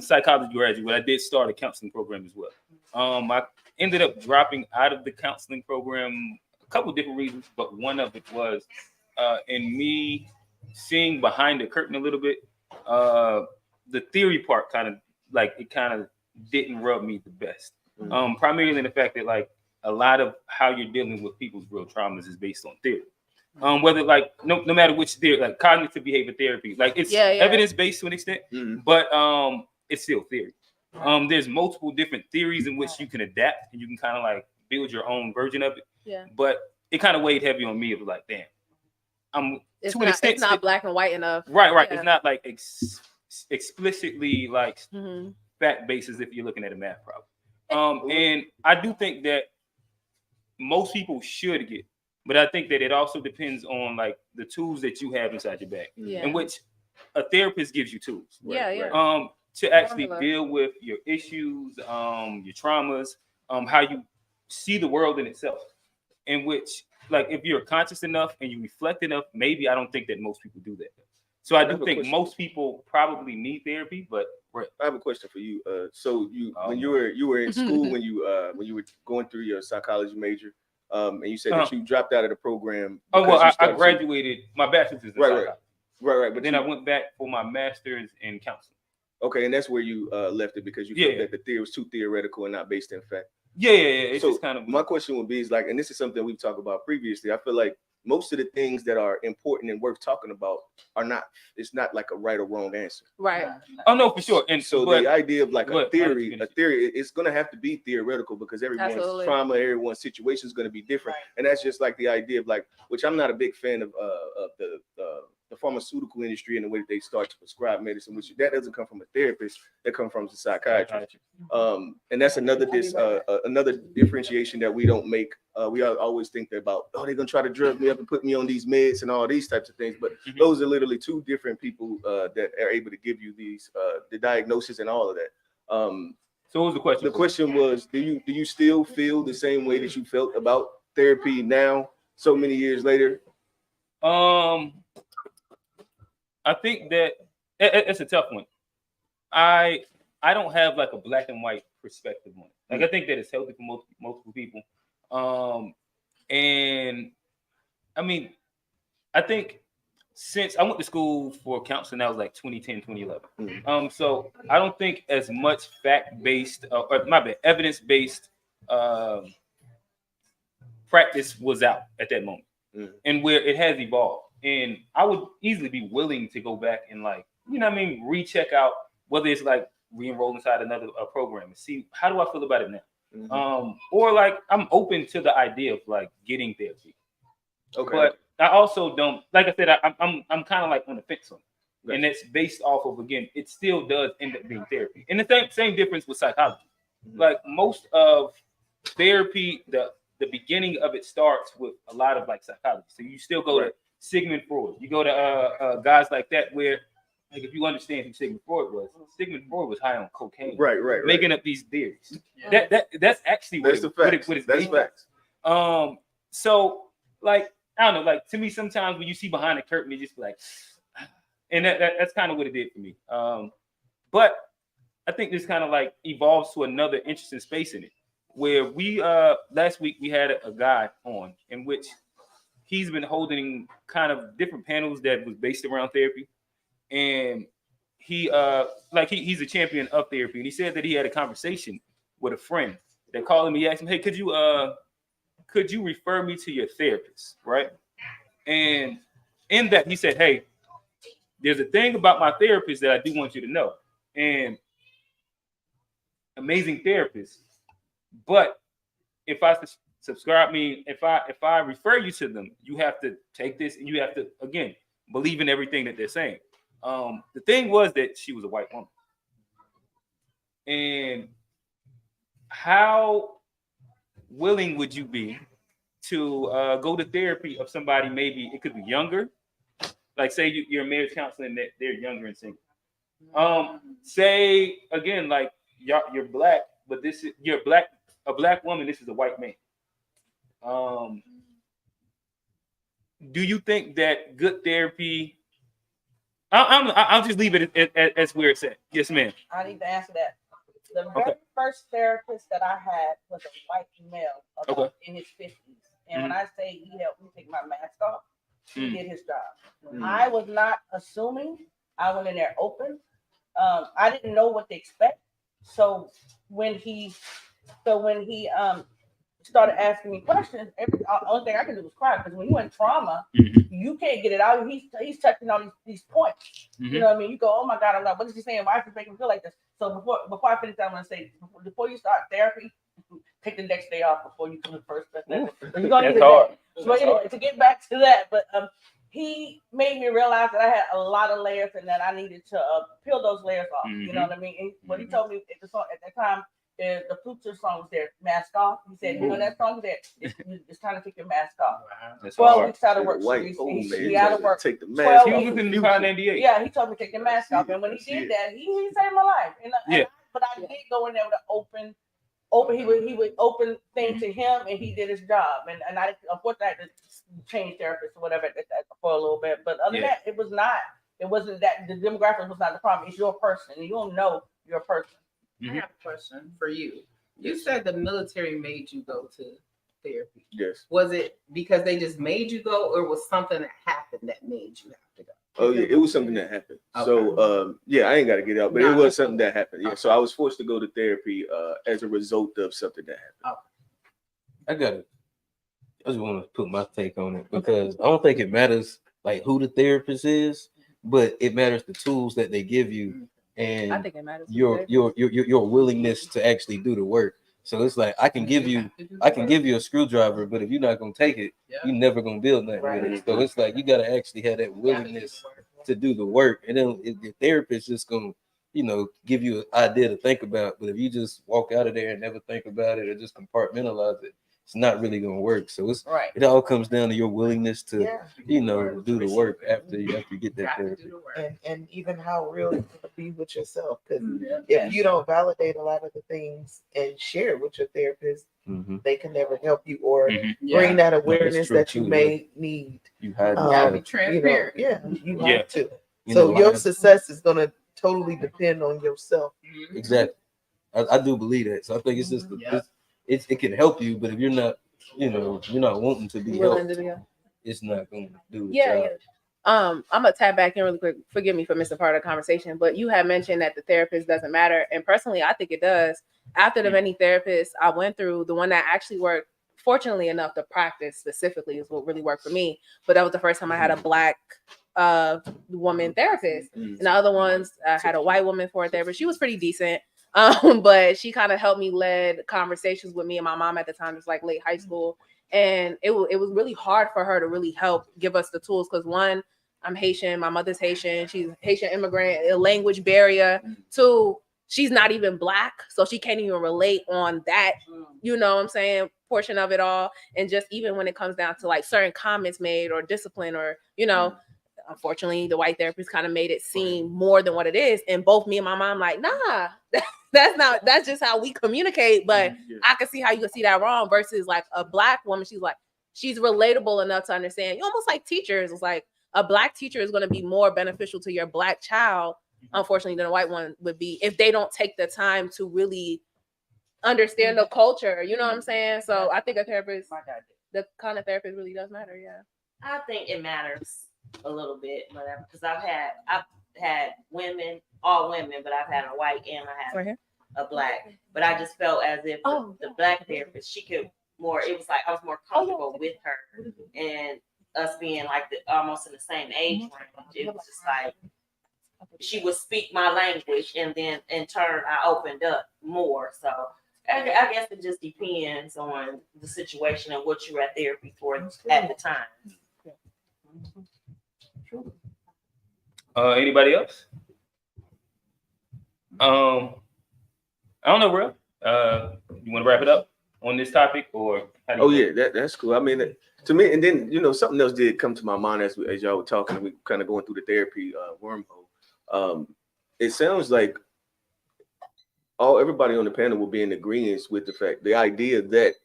Psychology graduate. I did start a counseling program as well. I ended up dropping out of the counseling program a couple of different reasons, but one of it was in me seeing behind the curtain a little bit. The theory part kind of didn't rub me the best. Primarily in the fact that like a lot of how you're dealing with people's real traumas is based on theory. Whether like no matter which theory, like cognitive behavior therapy, like it's evidence based to an extent, but it's still theory. There's multiple different theories in which you can adapt and you can kind of like build your own version of it. Yeah. But it kind of weighed heavy on me of like, damn, it's not black and white enough. Right. Yeah. It's not like explicitly like fact basis if you're looking at a math problem. And I do think that most people should get, but I think that it also depends on like the tools that you have inside your bag, in which a therapist gives you tools. To actually deal with your issues, your traumas, how you see the world in itself, in which, like, if you're conscious enough and you reflect enough, maybe I don't think that most people do that. So I do think most people probably need therapy, but I have a question for you. So when you were in school, when you were going through your psychology major, and you said that you dropped out of the program. Oh well, I graduated. My bachelor's in psychology. Right. But then I went back for my master's in counseling. Okay, and that's where you left it because you felt that the theory was too theoretical and not based in fact. Yeah. It's just kind of my question would be is like, and this is something we've talked about previously. I feel like most of the things that are important and worth talking about are not. It's not like a right or wrong answer. Right. Oh no, for sure. And so the idea of like a theory, it's going to have to be theoretical because everyone's trauma, everyone's situation is going to be different, and that's just like the idea of like, which I'm not a big fan of the pharmaceutical industry and the way that they start to prescribe medicine, which that doesn't come from a therapist, that comes from a psychiatrist. And that's another differentiation that we don't make. We always think about, they're gonna try to drug me up and put me on these meds and all these types of things. But those are literally two different people that are able to give you these the diagnosis and all of that. So what was the question? The question was, do you still feel the same way that you felt about therapy now, so many years later? I think that it's a tough one. I don't have like a black and white perspective on it. Like I think that it's healthy for multiple people. And I mean, I think since I went to school for counseling, that was like 2010, 2011. So I don't think as much fact-based evidence-based practice was out at that moment, and where it has evolved. And I would easily be willing to go back and recheck out whether it's like re-enroll inside another program and see how do I feel about it now. Or like I'm open to the idea of like getting therapy. Okay. But I also don't, like I said, I'm kind of like on the fence on it. Right. And it's based off of, again, it still does end up being therapy. And the same difference with psychology. Like most of therapy, the beginning of it starts with a lot of like psychology. So you still go to Sigmund Freud. You go to guys like that where, like, if you understand who Sigmund Freud was high on cocaine, making up these theories. Yeah. That's actually what it's based on. So like I don't know, like to me sometimes when you see behind the curtain, it just be like, and that's kind of what it did for me. But I think this kind of like evolves to another interesting space in it, where we last week we had a guy on in which he's been holding kind of different panels that was based around therapy. And he's a champion of therapy. And he said that he had a conversation with a friend that called him. He asked him, hey, could you refer me to your therapist? Right. And in that he said, hey, there's a thing about my therapist that I do want you to know. And amazing therapist. But if I if I refer you to them, you have to take this and you have to, again, believe in everything that they're saying. The thing was that she was a white woman. And how willing would you be to go to therapy of somebody, maybe it could be younger, like say you're a marriage counselor and they're younger and single. Say again, like you're black, but a black woman, this is a white man. Do you think that good therapy? I'll just leave it as where it's at. Yes, ma'am. I need to answer that. The very first therapist that I had was a white male in his 50s. And when I say he helped me take my mask off, he did his job. I was not assuming. I went in there open. I didn't know what to expect. So when he started asking me questions, the only thing I could do was cry, because when you're in trauma, you can't get it out. He's touching on these points. You know what I mean? You go, oh my God, what is he saying? Why is he making me feel like this? So before I finish, I'm gonna say, before you start therapy, take the next day off before you do the first session. You're gonna need it. So anyway, to get back to that, but he made me realize that I had a lot of layers and that I needed to peel those layers off. You know what I mean? And what he told me at that time, the Future song was there, Mask Off. He said, you know that song there? It's time to take your mask off. 12 weeks out of work. He out of work. Take the mask. He was in the new 98. Yeah, he told me to take the mask off. And when he did that, he saved my life. But I did go in there with an open he would open things to him, and he did his job. And I unfortunately I had to change therapists or whatever for a little bit. But other than that, it wasn't that the demographic was not the problem. It's your person, and you don't know your person. I have a question for you. You said the military made you go to therapy. Yes. Was it because they just made you go, or was something that happened that made you have to go? Oh yeah, it was something that happened. Okay. So yeah, I ain't got to get out, but it was something that happened. Yeah, so I was forced to go to therapy as a result of something that happened. I just want to put my take on it because I don't think it matters like who the therapist is, but it matters the tools that they give you and I think it matters your willingness to actually do the work. So it's like I can give you a screwdriver, but if you're not gonna take it, you're never gonna build nothing with it. So it's like you gotta actually have that willingness to do the work, and then the therapist just gonna give you an idea to think about. But if you just walk out of there and never think about it or just compartmentalize it, it's not really gonna work. So it all comes down to your willingness to do the work after you get that therapy. And even how real you can be with yourself. Because if you don't validate a lot of the things and share with your therapist, they can never help you or bring that awareness that you may need. You have to be transparent. You have to. So your success is gonna totally depend on yourself. Exactly. I do believe that. So I think it's just it can help you, but if you're not, you're not wanting to be helped, it's not going to do the job. I'm gonna tap back in really quick. Forgive me for missing part of the conversation, but you had mentioned that the therapist doesn't matter, and personally, I think it does. After the many therapists I went through, the one that actually worked, fortunately enough, to practice specifically is what really worked for me. But that was the first time I had a Black woman therapist, and the other ones I had a white woman for a therapist. She was pretty decent. But she kind of helped me lead conversations with me and my mom at the time. It was like late high school. And it was really hard for her to really help give us the tools. Because one, I'm Haitian, my mother's Haitian, she's Haitian immigrant, a language barrier. Two, she's not even Black. So she can't even relate on that, portion of it all. And just even when it comes down to like certain comments made or discipline or, unfortunately, the white therapist kind of made it seem more than what it is. And both me and my mom like, nah, that's just how we communicate. But I can see how you can see that wrong versus like a Black woman. She's relatable enough to understand. You almost like teachers. It's like a Black teacher is going to be more beneficial to your Black child, unfortunately, than a white one would be if they don't take the time to really understand the culture. You know what I'm saying? So I think the kind of therapist really does matter. Yeah. I think it matters a little bit, but because I've had women, all women, but I've had a white and I have a Black. But I just felt as if the Black therapist, she could more. It was like I was more comfortable with her, and us being like almost in the same age range. It was just like she would speak my language, and then in turn I opened up more. So I guess it just depends on the situation and what you're at therapy for at the time. Anybody else? I don't know, bro. You want to wrap it up on this topic, or that's cool. I mean, to me, and then something else did come to my mind as y'all were talking, and we kind of going through the therapy wormhole. It sounds like everybody on the panel will be in agreement with the idea that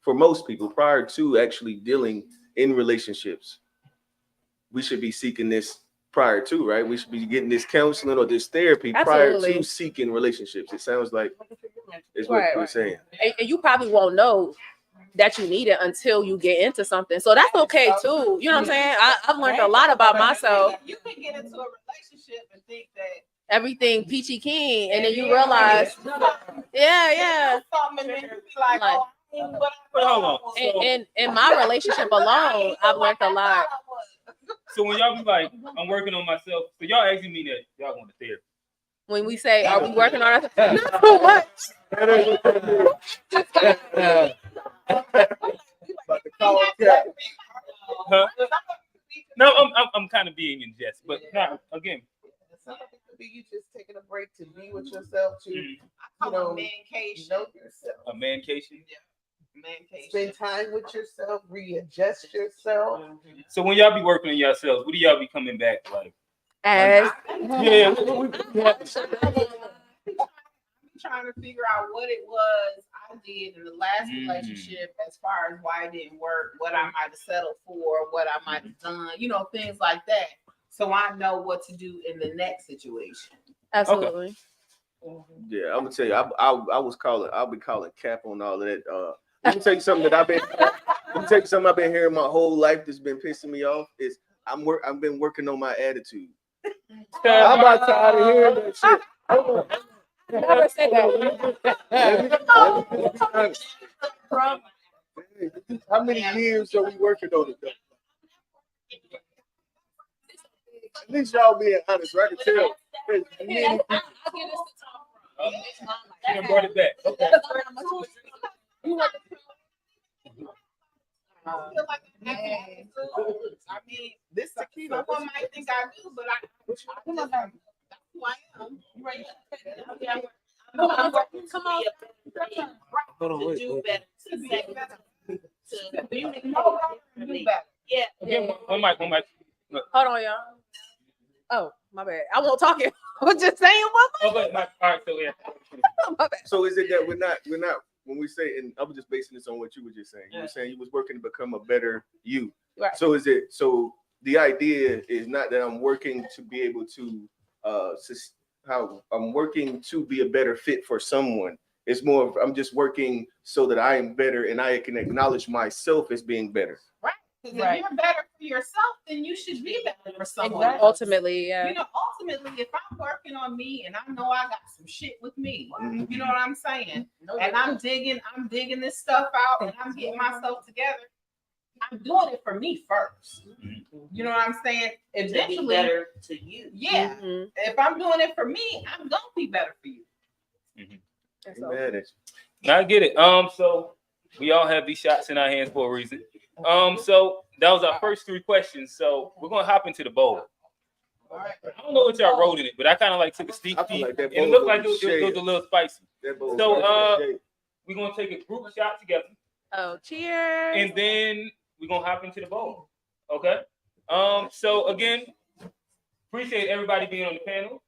for most people, prior to actually dealing in relationships, we should be seeking this prior to, right? We should be getting this counseling or this therapy prior to seeking relationships. It sounds like it's what you're saying. And you probably won't know that you need it until you get into something. So that's okay too. You know what I'm saying? I've learned a lot about myself. You can get into a relationship and think that everything peachy keen, and then you realize, in my relationship alone, I've learned a lot. So when y'all be like, I'm working on myself, so y'all asking me that y'all want to therapy. When we say, are we working on ourselves? Not so much. Huh? No, I'm kind of being in jest, but not again. You just taking a break to be with yourself, to know yourself. A mancation. Yeah. Spend time with yourself, readjust yourself. So when y'all be working on yourselves, what do y'all be coming back like? As trying to figure out what it was I did in the last relationship as far as why it didn't work, what I might have settled for, what I might have done, you know, things like that. So I know what to do in the next situation. Absolutely. Yeah, I'm gonna tell you, I'll be calling cap on all of that. Let me tell you something that I've been hearing my whole life that's been pissing me off is I've been working on my attitude. I'm about tired of hearing that shit. Never say that. Let me just be honest. How many years are we working on it though? At least y'all being honest, right? I can tell. She done brought it back. Okay. I mean, this tequila. Someone might think I do, but that's who I am. Right? Come on. Hold on, wait. Do better. To communicate. Do better. Yeah. Again, one mic. Hold on, y'all. Oh, my bad. I won't talk it. I was just saying one Okay, all right, so yeah. my bad. So is it that we're not when we say, and I was just basing this on what you were just saying. You were saying you was working to become a better you. Right. So the idea is not that I'm working to be able to how I'm working to be a better fit for someone. It's more of I'm just working so that I am better and I can acknowledge myself as being better. Right. Because if you're better for yourself, then you should be better for someone. Exactly. Ultimately, yeah. You know, ultimately, if I'm working on me and I know I got some shit with me, you know what I'm saying? And I'm digging this stuff out and I'm getting myself together. I'm doing it for me first. You know what I'm saying? Eventually, To be better to you. Yeah. Mm-hmm. If I'm doing it for me, I'm gonna be better for you. Now I get it. So we all have these shots in our hands for a reason. So that was our first 3 questions. So we're gonna hop into the bowl. I don't know what y'all wrote in it, but I kind of like took a sneak peek. Like It looked like it was a little spicy. So we're gonna take a group shot together. Oh, cheers. And then we're gonna hop into the bowl. Okay. So again, appreciate everybody being on the panel.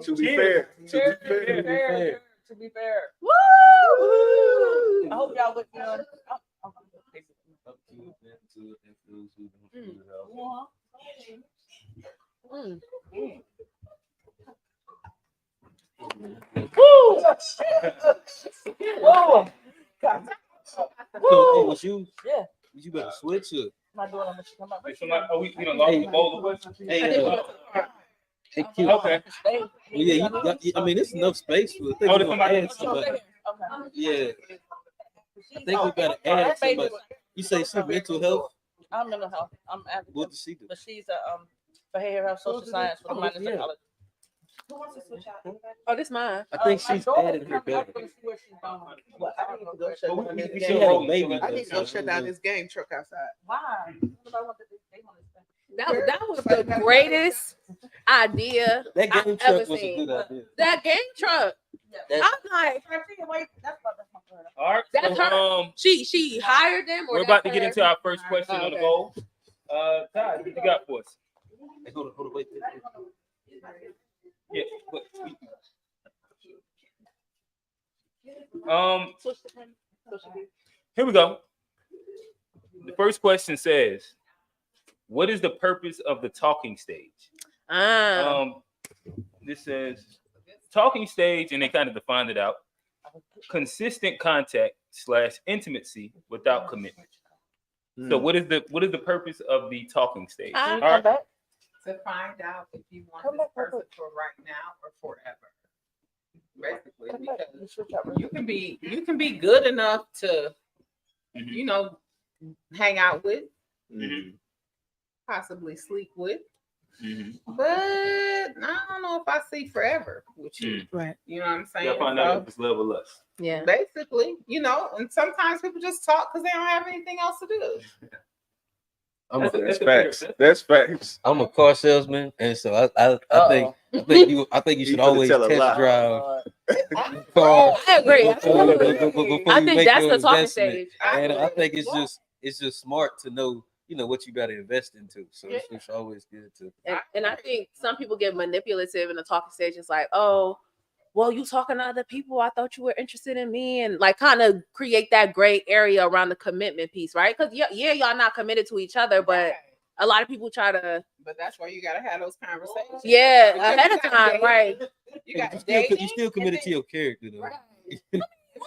To be fair. To be fair. Woo! I hope y'all look good. So, was you? Yeah. You better switch it. Not doing it. Come up. We lost the bowl away. Hey, cute. Okay. Well, yeah, I mean, it's enough space for. I think we're gonna add somebody. Yeah. I think we better add somebody. You say some mental health? I'm mental health. I'm advocate. What does she do? But she's a behavioral health social science with a minor in psychology. Who wants to switch out? Oh, this mine. I think she's added her better. Well, I need to go shut down this She game. had a baby. I need to go shut down this game truck outside. Why? That was the greatest idea That game I've truck ever was a seen. good idea. That game truck. That- I'm like, All right. that's So, her. She hired them. Or we're that's about to her? get into our first question on the Okay. bowl. Todd, what you got for us? Hey, hold on, wait. Yeah. Here we go. The first question says, "What is the purpose of the talking stage?" This says talking stage, and they kind of defined it out. Consistent contact / intimacy without commitment. So what is the purpose of the talking stage? All right. To find out if you want this person for right now or forever. Basically, because you can be good enough to, you know, hang out with, possibly sleep with, but I don't know if I see forever with you. Right. You know what I'm saying? Y'all find out if it's love or lust. Yeah. Basically, you know, and sometimes people just talk because they don't have anything else to do. That's facts. I'm a car salesman, and so I think you should always tell a test lie. drive cars. I agree. Before I you think make that's your the talking investment. stage. And I think it's just smart to know, what you got to invest into. So it's always good to. And I think some people get manipulative in the talking stage. It's like, oh, well, you talking to other people. I thought you were interested in me, and like kind of create that gray area around the commitment piece, right? Because yeah, y'all not committed to each other, but Right. a lot of people try to. But that's why you gotta have those conversations. Yeah, Because ahead you of got time, dating, right? You got You dating. still committed and to your character though.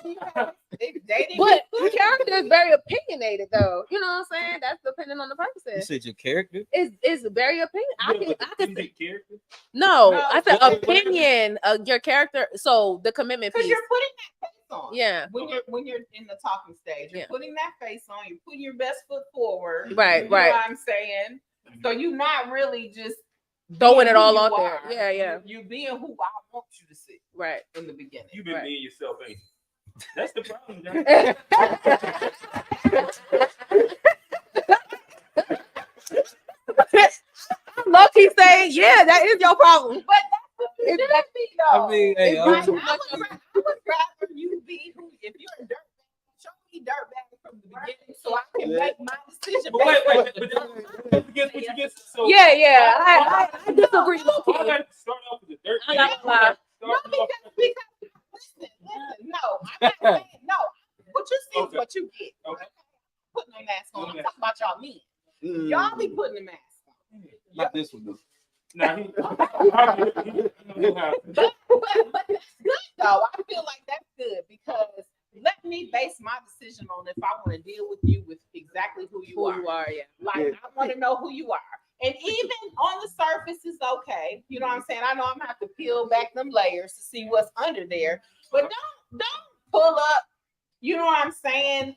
then dating. But character is very opinionated, though. You know what I'm saying? That's depending on the You person. said your character? It's very opinion. I can Authentic character. no, No, I said but- opinion of your character. So the commitment Because piece. you're putting that face on. Yeah. When you're in the talking stage, you're Yeah. putting that face on. You're putting your best foot forward. Right, You know right. what I'm saying? So you're not really just Throwing being it who all you out are. there. Yeah, yeah. You're being who I want you to see Right. in the beginning. You've been Right. being yourself, ain't you? That's the problem, John. Low-key saying, yeah, that is your problem. But that's what you should be though. I mean, hey, I would rather you be who. If you're a dirtbag, show me dirtbag from the beginning, so I can make my decision. But wait, based but on- don't forget what you get. So Yeah. I disagree. all Low-key. that start off with a dirt. I'm not gonna lie. No, because listen, no, I'm not saying no. What you see is what you get. Okay. Putting a mask on. Okay. I'm talking about y'all men. Y'all be putting the mask on. Not this one though. Nah, he know how. But that's good though. I feel like that's good because let me base my decision on if I want to deal with you with exactly who you are. Who you are, yeah. Like I want to know who you are. And even on the surface is okay. You know what I'm saying? I know I'm gonna have to peel back them layers to see what's under there. But don't pull up, you know what I'm saying?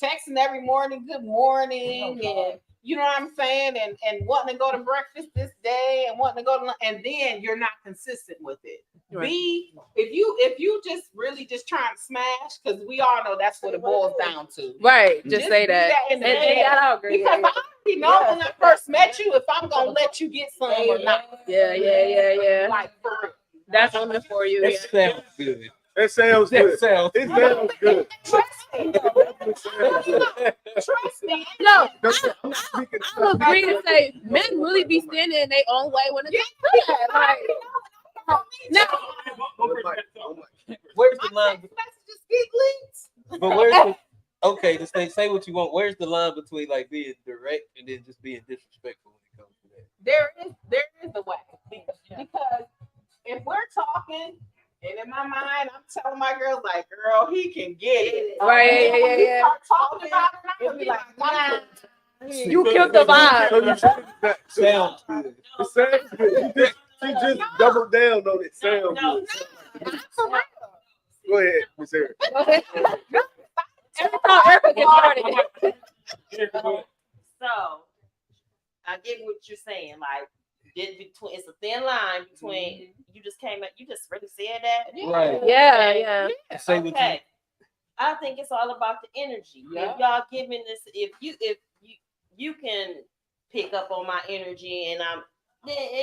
Texting every morning, good morning, and you know what I'm saying, and wanting to go to breakfast this day and wanting to go to and then you're not consistent with it. Right. If you just really just trying to smash, because we all know that's what it boils down to. Right. Just say be that. in the And beginning. that I agree. Because I already know when I first met you if I'm gonna let you get some or not. Yeah. Like for real. That's women for you. That Yeah. sounds good. That sounds That good. sounds It sounds good. Trust me. It sounds good. Trust me. No, I'm not speaking. I agree to say men really be standing in their own way when it's like now. Where's the line? Messages get leaked. But where's the okay? Just say what you want. Where's the line between like being direct and then just being disrespectful when it comes to that? There is a way because if we're talking and in my mind I'm telling my girls like, girl, he can get it. Right, And then when yeah. we start talking about it, I'm gonna be like, nah. You killed the vibe. So you said that sounds good. It sounds good. She just doubled down on it. Sounds good. For real. Go ahead, Miss Eric. Every time Erica gets started. So I get what you're saying. Like, it's a thin line between you just came up, you just really said that. Right. Yeah. Say what you. Okay. I think it's all about the energy. Yeah. If y'all giving this, if you can pick up on my energy, and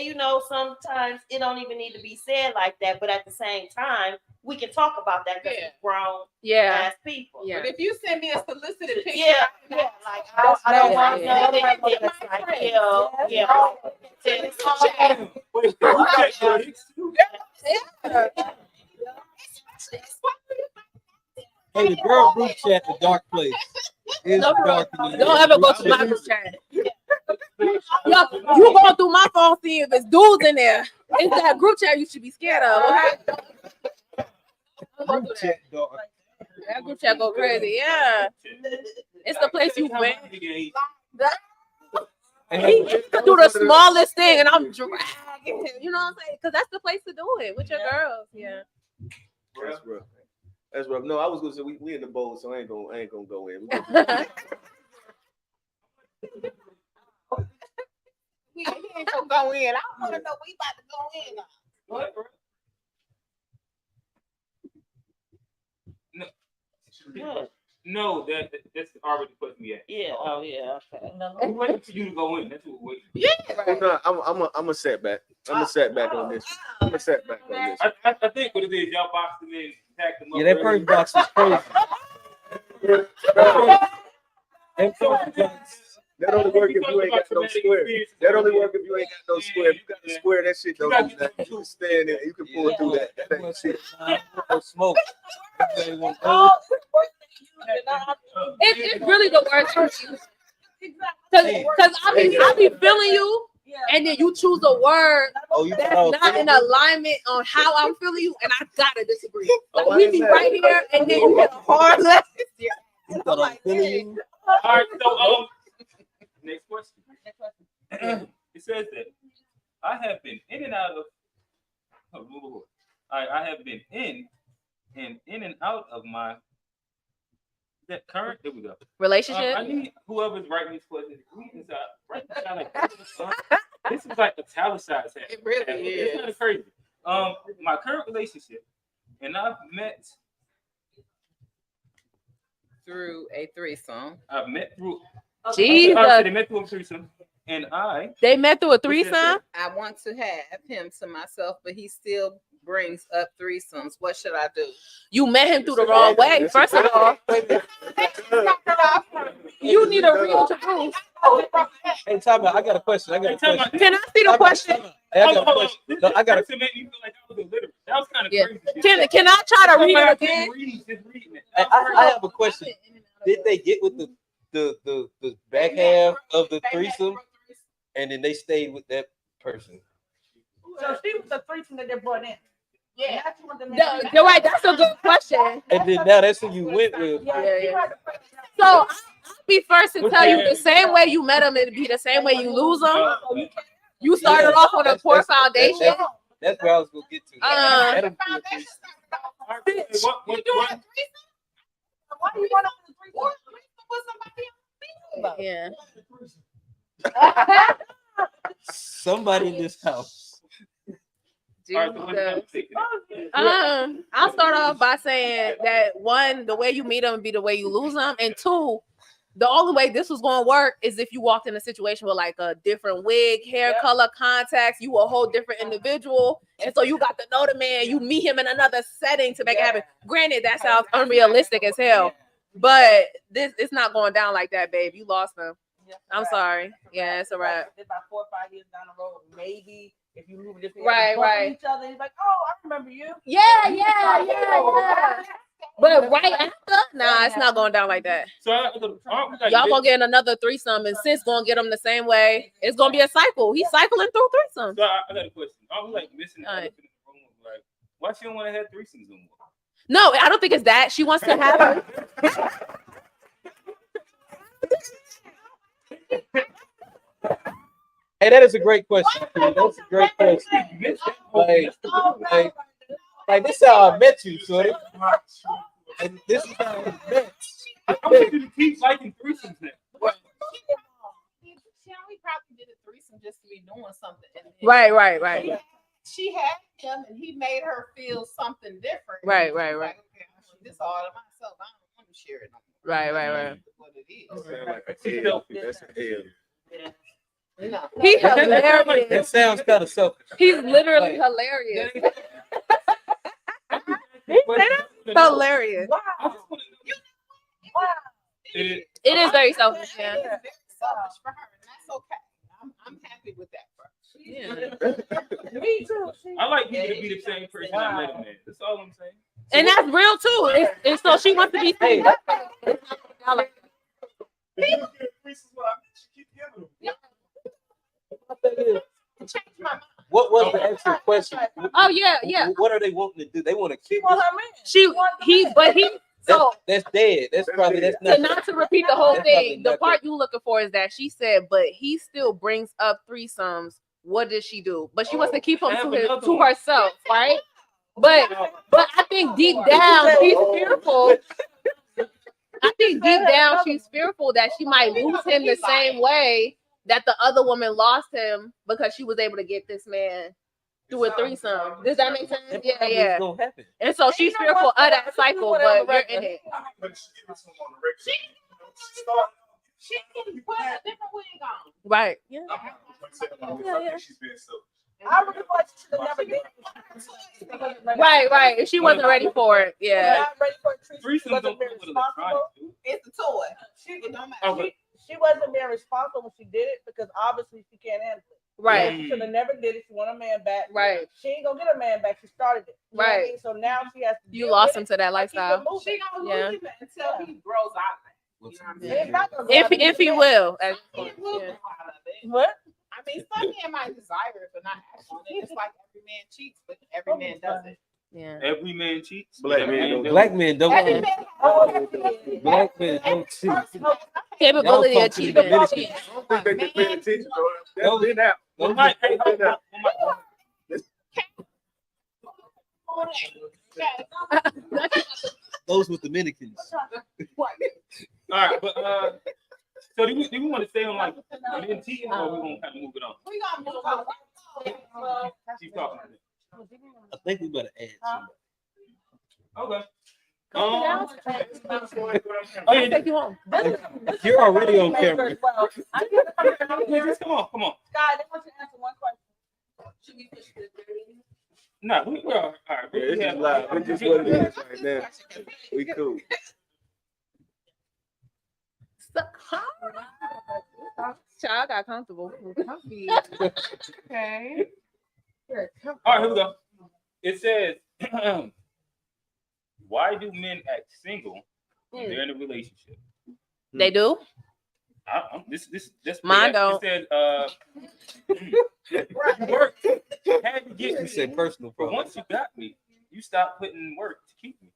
you know, sometimes it don't even need to be said like that, but at the same time, we can talk about that because we're grown as people. Yeah. But if you send me a solicited picture, Yeah, like I don't want to know that it's like, Hey, the girl group chat, the dark place. It's dark. Don't ever go to my group chat. Yo, you going through my phone seeing if it's dudes in there. It's that group chat you should be scared of. Okay? Group chat, dark. That group chat go crazy. Yeah. It's the place you went. And He can do the smallest thing and I'm dragging him. You know what I'm saying? Because that's the place to do it with your girls. Yeah. That's rough. That's rough. No, I was gonna say we in the bowl, so I ain't gonna go in. he ain't gonna go in. I want to know we about to go in. What? No, that's already put me at. yeah, oh yeah, okay. I'm waiting for you to go in. That's what we're waiting. Yeah. No, I'm a setback. I'm a setback on this. I'm a setback on this. I think what it is, y'all boxed them in, packed them up. yeah, that first box is crazy. That first box, That only work if you ain't got no square. That only work if you ain't got no square. If you got a square, that shit don't do that. You can stand there. You can pull through that. That ain't shit. Smoke. It's really the worst for you. Because I be feeling you, and then you choose a word that's not in alignment on how I'm feeling you, and I gotta disagree. Like we be right here, and then you get a hard left. I'm like, feeling you. All right, so next question. It says that I have been in and out of. All right, I have been in and out of my. That current. There we go. Relationship. I need whoever's writing these questions. Write this down like this is like italicized. It really is. It's kind of crazy. My current relationship, and I've met Through a threesome. I've met through. Jesus. They met through a threesome, and They met through a threesome. I want to have him to myself, but he still brings up threesomes. What should I do? You met him through the wrong way. First of all, you need a real truth. Hey, time out. I got a question. Can I see the question? Hey, I got a question. No, I got a. That made me feel like that was illiterate. That was kind of Yeah. crazy. Can I try to read it again? Just reading it. I have a question. Did they get with the back half of the threesome, and then they stayed with that person? So she was the threesome that they brought in. Yeah. You're right. That's a good question. And then now that's who you went with. Yeah. So I'll be first to tell you the same way you met him, it'd be the same way you lose them. You started off on a poor foundation. That's where I was gonna get to. Let 'em do a threesome. What? Why do you want to Yeah. Somebody in this house. I'll start off by saying that one, the way you meet them be the way you lose them, and two, the only way this was going to work is if you walked in a situation with like a different wig, hair color, contacts. You a whole different individual, and so you got to know the man. You meet him in another setting to make it happen. Granted, that sounds unrealistic as hell, but it's not going down like that, babe. You lost them. I'm sorry. Yeah, it's a wrap. About 4 or 5 years down the road, maybe if you move this Right. each other, he's like, oh, I remember you. Yeah. But right after, nah, it's not going down like that. So Y'all gonna get another threesome, and sis gonna get them the same way. It's gonna be a cycle. He's cycling through threesomes. So I got a question. Are we like missing the elephant in the room? Like, why she don't want to have threesomes no more? No, I don't think it's that. She wants to have Hey, that is a great question. That's a great question. Like this is how I met you, shorty. And this is how we met. I want you to keep liking threesomes now. She probably did a threesome just to be doing something. Right. She had him, and he made her feel something different. Right. Like, okay, I want this all to myself. I don't want to share it no more. Right. What it is. Like a L. That's an L. No. He hilarious. That sounds kind of selfish. He's literally hilarious. Hilarious. It is very selfish, yeah. It's very selfish for her, and that's okay. I'm happy with that for her. Me too. I like people to be the same person I met him in. That's all I'm saying. And that's real too. And so she wants to be seen. What was the actual question? Oh yeah. What are they wanting to do? They want to keep. That's dead. That's not. Not to repeat the whole thing. The part you looking for is that she said, but he still brings up threesomes. What does she do? But she wants to keep him to herself, right? But I think deep down she's fearful. I think deep down she's fearful that she might lose him the same way that the other woman lost him because she was able to get this man through a threesome. Does that make sense? Yeah. And so she's fearful of that cycle, but you're in it. She can put a different wig on. Right. Yeah. I really thought she should have never did. Right. If she wasn't ready for it, yeah. Not ready for a treat. Threesomes don't come with electronics. It's a toy. It don't matter. She she wasn't being responsible when she did it because obviously she can't handle it. Right. She should have never did it. She want a man back. Right. She ain't gonna get a man back. She started it. You know what I Right. mean? So now she has to. You deal lost with him it to that and keep it lifestyle. moving. She gonna Yeah. lose him until he grows out of it. You know what I'm saying? It's not gonna go out If he of will. At this He point, will yeah. grow out of it. What? I mean, some men might desire it, but not act on it. It's like every man cheats, but every man does it. Yeah. Every man cheats. Black Every men man don't. does. Black men don't. Every Yeah. man Black men don't cheat. Capability Y'all of talking to cheating. the Dominicans. I don't think they been paying attention, bro. Those- That's been out. Well, Mike, hey, That's been out. Those with Dominicans. All right, but so do we want to stay on like men cheating, or we gonna kind of move it on? We gonna move on. Keep talking. I think we better add something. Okay. Oh, Oh, yeah, yeah, take you home. You're already on camera. Well, I just come on. Scott, they want you to answer one question. Should we push the No, we're all right. Yeah, it's just live. It's just what it is right now. We cool. Child got comfortable. Okay. All right, here we go. It says, why do men act single when they're in a relationship? They do? This Mine don't. It said, work had to get You me. said personal But problem. once you got me, you stopped putting in work to keep me.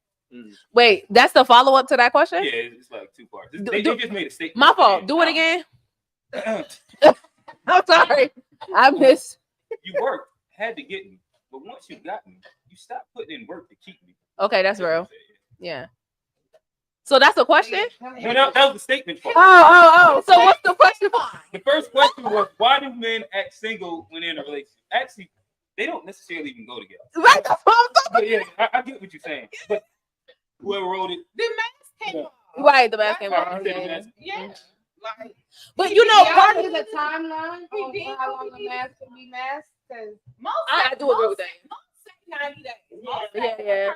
Wait, that's the follow up to that question? Yeah, it's like two parts. Do- They do- just made a statement. My fault. Do it again. I'm sorry. I missed. You worked, had to get me. But once you got me, you stopped putting in work to keep me. Okay, that's real. Yeah. So that's the question? No, that was the statement part. Oh. So what's the question? The first question was, why do men act single when they're in a relationship? Actually, they don't necessarily even go together. Right, that's what I'm But yeah, I get what you're saying. But whoever wrote it, The mask came off. Right, the basketball. I said the mask. Yeah. Like, But you know, Y'all part give of a timeline on how long a mask can be masked? Because most I do agree with that. Most say 90 days. Yeah.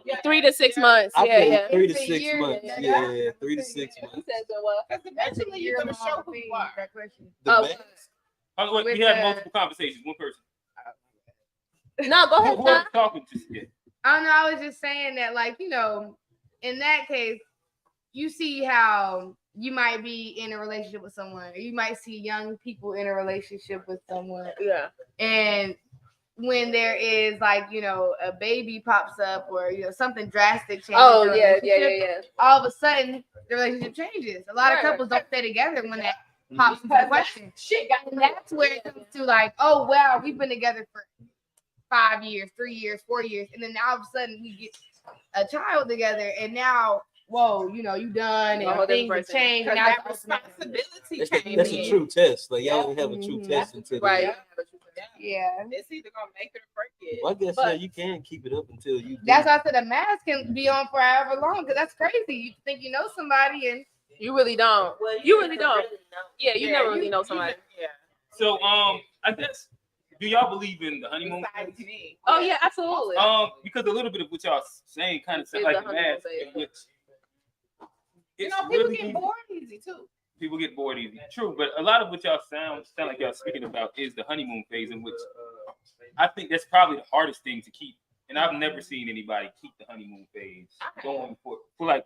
Yeah. 3 to 6 months. I Yeah, think yeah. 3 to It's a 6 year, months. yeah. Yeah, 3 to 6 You months. said so what? Because eventually you're going to show who you are. The Oh. max. Oh, wait, we With had the- multiple conversations. One person. No, go ahead. Whoever's Ty. talking to you. I don't know. I was just saying that, like, you know, in that case, you see how you might be in a relationship with someone, or you might see young people in a relationship with someone, Yeah. and when there is, like, you know, a baby pops up, or, you know, something drastic changes. Oh, the yeah. relationship, all of a sudden the relationship changes. A lot of Right. couples don't stay together when that pops into the question. And that's where it comes to, like, oh wow, we've been together for 5 years, 3 years, 4 years, and then all of a sudden we get a child together, and now, whoa, you know, you done, A whole and things different have person. changed. Because And now that it's ultimate. responsibility came That's a in. true test. Like y'all don't have a true Mhm. test until Right. then. Yeah, It's either going to make it or break it. Well, I guess But- yeah, you can keep it up until you. that's why I said a mask can be on forever long, because that's crazy. You think you know somebody, and You really don't. You really don't. Yeah, you never really know somebody. Yeah. So, I guess, do y'all believe in the honeymoon Besides phase? me. Oh yeah, absolutely. Because a little bit of what y'all saying kind of sound Is the like the honeymoon mask, phase. in which You it's know, people really get easy. bored easy too. People get bored easy. True, but a lot of what y'all sound like y'all speaking about is the honeymoon phase, in which I think that's probably the hardest thing to keep. And I've never seen anybody keep the honeymoon phase going for like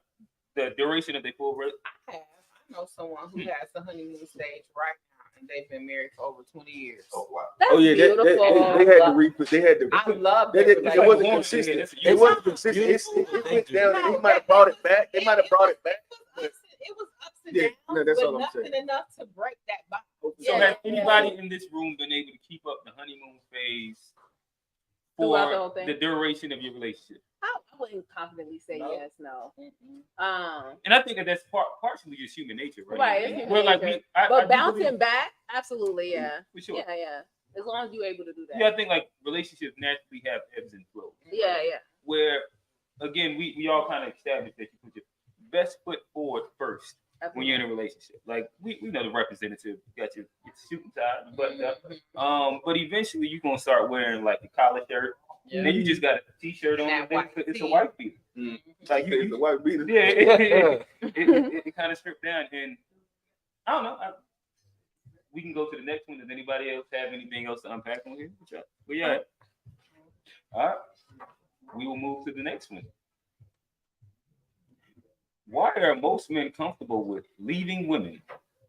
the duration of their full relationship. I have. I know someone who has the honeymoon stage right now, and they've been married for over 20 years. Oh, wow. That's Oh yeah, beautiful. they had to re-put. They had to. I love They their didn't- it relationship. wasn't Like, consistent. that's a It beautiful- wasn't consistent. It went down. And he might have brought it back. They might have brought it back. It was ups and Yeah, downs, no, that's but all I'm nothing saying. enough to break that bond. So Yeah. has anybody in this room been able to keep up the honeymoon phase Throughout the whole for thing? the duration of your relationship? I wouldn't confidently say No. yes, no. And I think that that's partially just human nature, right? Right, it's human Where, like, nature. I But do bouncing believe- back, absolutely, yeah. for sure. Yeah. As long as you're able to do that. Yeah, I think like relationships naturally have ebbs and flows. Yeah. Where, again, we all kind of established that you put your best foot forward first when you're in a relationship. Like we know the representative, you got your shooting side, but but eventually you're gonna start wearing like the collar shirt, and then you just got a t-shirt on, That and then white it's a tee. white beater. Mm. Like It's the white beater. yeah, it kind of stripped down, and I don't know. We can go to the next one. Does anybody else have anything else to unpack on here? Where you at? All right. We will move to the next one. Why are most men comfortable with leaving women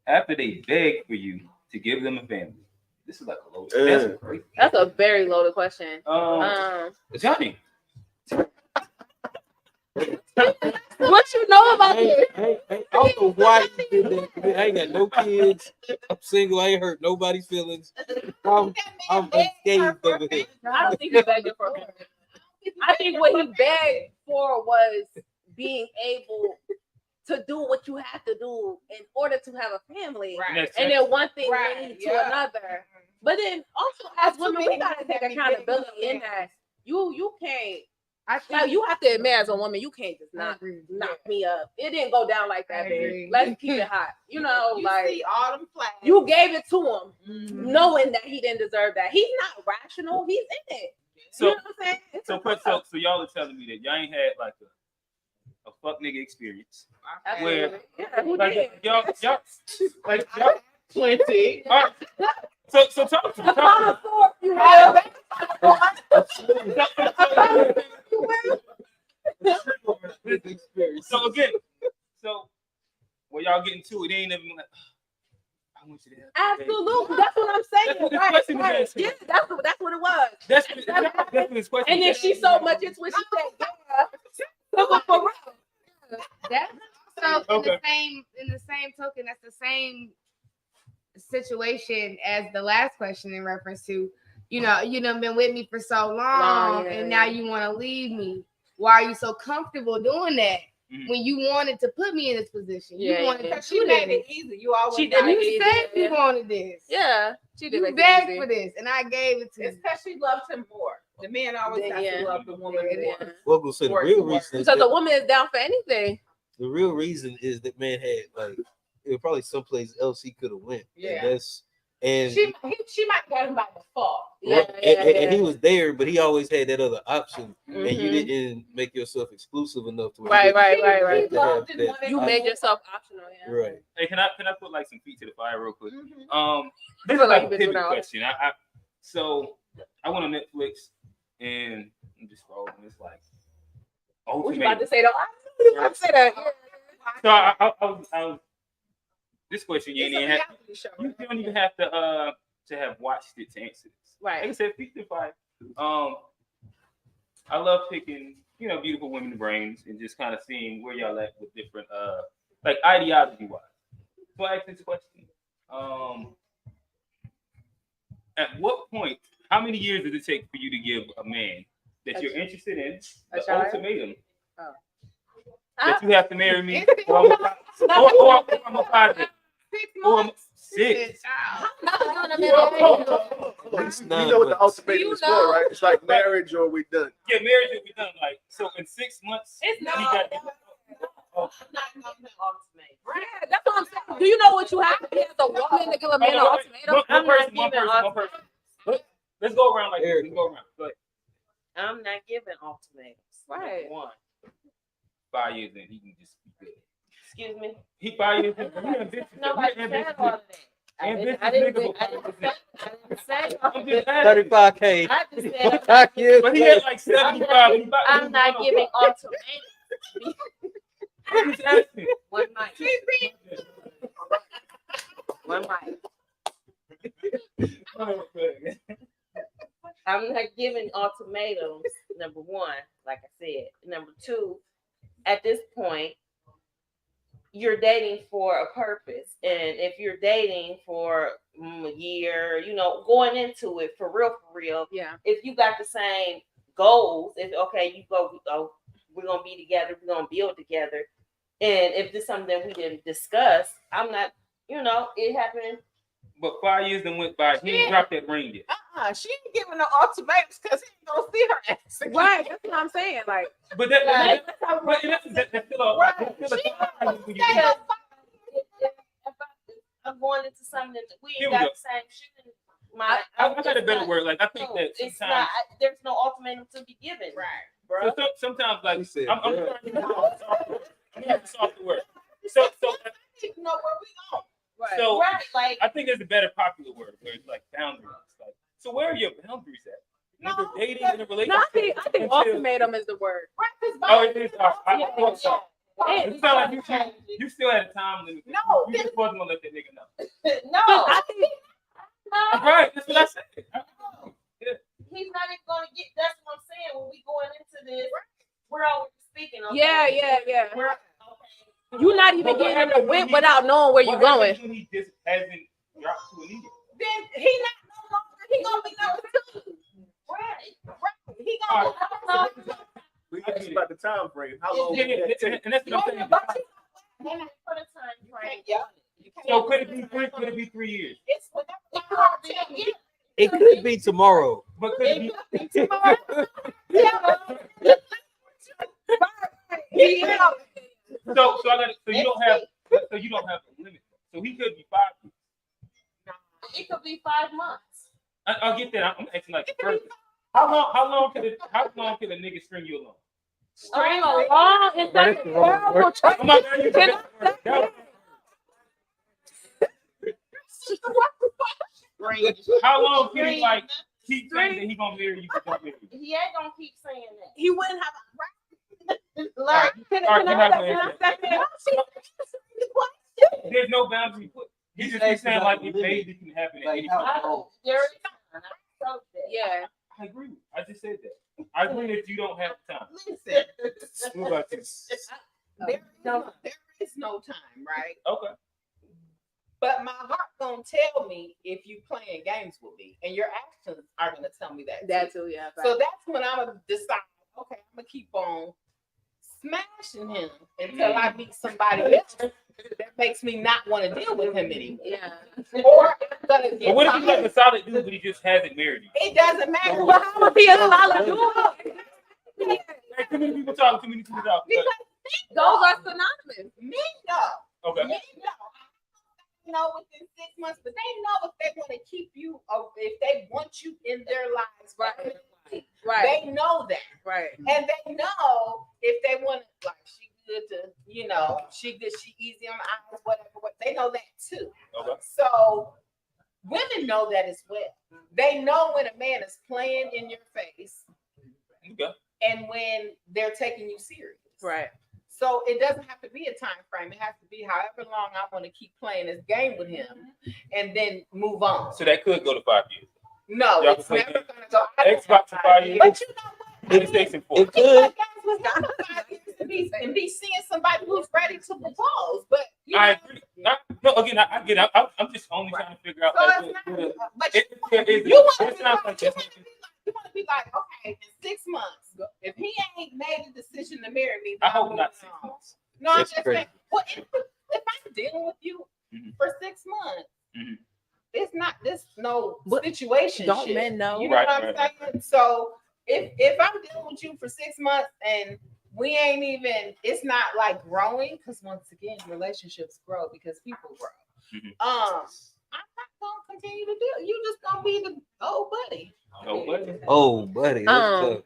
after they beg for you to give them a family? This is like a loaded. That's a very loaded question. Johnny. What you know about this? I don't know why you did that. I ain't got no kids. I'm single. I ain't hurt nobody's feelings. I'm unscathed over here. I don't think he begged for it. I think what he begged for was being able to do what you have to do in order to have a family. Right. And then one thing Right, leads to another. But then also as women, we gotta take accountability in that. You can't. You have to admit as a woman, you can't just knock me up. It didn't go down like that, baby. Let's keep it hot. You know, You like see all them flags. you gave it to him, knowing that he didn't deserve that. He's not rational. He's in it. So, you know what I'm saying? So y'all are telling me that y'all ain't had like a fuck nigga experience where like y'all like y'all plenty. All right. So talk to me. So again, when y'all get into it, they ain't never like, I want you to have absolutely. That's what I'm saying. Right. Yeah, that's what it was. That's his question. And then she's so much into it, she said, yeah. For real. That's so in the same token, that's the same situation as the last question in reference to, you know, been with me for so long and now you want to leave me. Why are you so comfortable doing that? When you wanted to put me in this position, you wanted to. She made it easy. You always. She did. You said you wanted this. Yeah, she did. You begged for this, and I gave it to you. It's because she loved him more. The man always has to love the woman more. Well, go say the real reason. So the woman is down for anything. The real reason is that man had like it was probably someplace else he could have went. Yeah. And She might have got him by default. And he was there, but he always had that other option, and you didn't make yourself exclusive enough to right. You made yourself optional, right. Hey, can I put like some feet to the fire real quick? This is like a pivot question. So I went on Netflix and I'm just scrolling. It's like, what you about to say though? I about to say that. So I was. This question you don't even have to have watched it to answer this. Right. Like I said, feet to fire. I love picking, beautiful women's brains and just kind of seeing where y'all at with different like ideology wise. So I asked this question. At what point, how many years does it take for you to give a man that you're interested in the ultimatum that you have to marry me or I'm a positive? 6 months. 6. You know what the ultimatum is for, right? It's like marriage or we done. Yeah, marriage or we done. Like, so in 6 months, it's not. I'm not giving ultimatum. Yeah, that's what I'm saying. Do you know what you have to be as a woman to give a man an ultimatum? One person. Let's go around like this. Let's go around. Go ahead. I'm not giving ultimatums. Right. 5 years in, he can just be good. Excuse me? He 5 years in. Nobody said all of that. I didn't say all of that. 35K. I just said, but he had like 75. I'm not giving ultimatums. I'm just asking. One mic. One mic. I'm not giving ultimatums, number one, like I said. Number two, at this point, you're dating for a purpose. And if you're dating for a year, going into it for real, if you got the same goals, if you go, we're gonna be together, we're gonna build together. And if this is something that we didn't discuss, I'm not, it happened. But 5 years then went by, he didn't drop that ring yet. She ain't giving no ultimatums because he ain't gonna see her ass again. Right, that's what I'm saying. Like, but that's still a I'm going into something that we ain't got the same shit. I got a better word. Like I think that it's not. There's no ultimatum to be given, right, bro. So sometimes, like I'm trying to soft the word. So you know where we go. Right. So Right, like I think there's a better popular word where it's like boundaries. Like, so where are your boundaries at? Either No, dating in a No, relationship. I think ultimatum is the word. Oh, it is. I Yeah. thought so. It- It sounds like you still had a time limit. No, You just wasn't gonna let that nigga know. no, I think Right, that's what I said. he's not even gonna get. That's what I'm saying. When we going into this, we're always speaking. Okay? yeah. We're, okay. You're not even But what getting in the happens when whip he- without knowing where What you're going. happens when he just hasn't dropped to a nigga? Then he not no longer. He gonna be number two. Right. He gonna be number two. We asked about the time frame. How long? Yeah, would that take? and that's what I'm saying. But you can't put a time frame. Yeah. So could it be 3? Could it be 3 years? It's whatever. It could be tomorrow. But could it be? So I got. So you don't have. So you don't have a limit. So he could be 5 years. It could be 5 months. I'll get that. I'm acting like a person. How long can a nigga string you along? String along is such a terrible choice. Come on, man, you Can can- that- How long can he like keep saying that he gonna marry you? But don't marry you? He ain't gonna keep saying that. He wouldn't have Like, Can All right, I we're not step gonna in? There's no boundary put. He just keeps saying like it maybe can happen at any time. there is none. I felt that. Yeah. I agree. I just said that. I agree that you don't have time. Listen, What about you? there is no time, right? Okay. But my heart gonna tell me if you playing games with me, and your actions are gonna tell me that. That too. too, yeah. So that's when I'm gonna decide. Okay, I'm gonna keep on smashing him until I meet somebody else that makes me not want to deal with him anymore. Yeah. Or I'm gonna But get what if he's like tired. a solid dude, but he just hasn't married you? It doesn't matter. Well, how would be a solid dude? Hey, too many people talking. Too many people talking. Because Those are synonymous. men know. Okay. Men know within 6 months, but they know if they want to keep you, or if they want you in their lives, Right. They know that. Right. And they know if they want to, like, she good to, she good, she easy on the eyes, whatever. They know that too. Okay. So women know that as well. They know when a man is playing in your face Okay. and when they're taking you serious. Right. So it doesn't have to be a time frame. It has to be however long I want to keep playing this game with him and then move on. So that could go to 5 years. No, Y'all it's can never play gonna go. I don't Xbox have for 5 years. But you know what? PlayStation 4. It could. And be seeing somebody who's ready to propose. But you I know, agree. No, again, I get it. I'm just only trying to figure out. so Like, it's not, what- but it you want it sounds like to be like, okay, in 6 months, if he ain't made a decision to marry me, I then hope I'm not 6 moving on. months. No, I'm That's just crazy. saying, well, if I'm dealing with you Mhm. for 6 months, Mhm. it's not this no But situation. don't shit. men know? You know Right, what I'm right. saying? So if I'm dealing with you for 6 months and we ain't even, it's not like growing, because once again, relationships grow because people grow. Mhm. I'm not gonna continue to do it. You just gonna be the old buddy. No, but Oh, buddy. I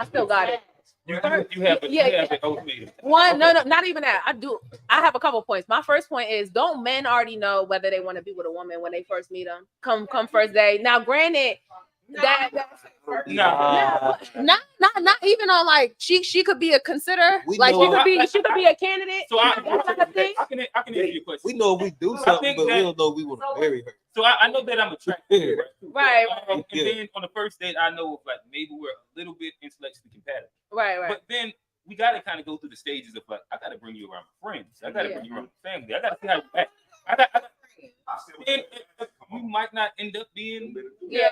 still got it. you have an ultimatum. One, no, not even that. I have a couple points. My first point is, don't men already know whether they want to be with a woman when they first meet them? Come first day. Now, granted, not even on like she could be a consider. We Like know she could be a candidate. So that type of thing. I can answer your question. We know we do I something, think but we that- don't know we want to marry her. So I know that I'm attracted. Right. And then on the first date, I know if like maybe we're a little bit intellectually compatible. Right. But then we got to kind of go through the stages of like, I got to bring you around my friends. I got to bring you around my family. I got to see how you act. Then you might not end up being. Yeah.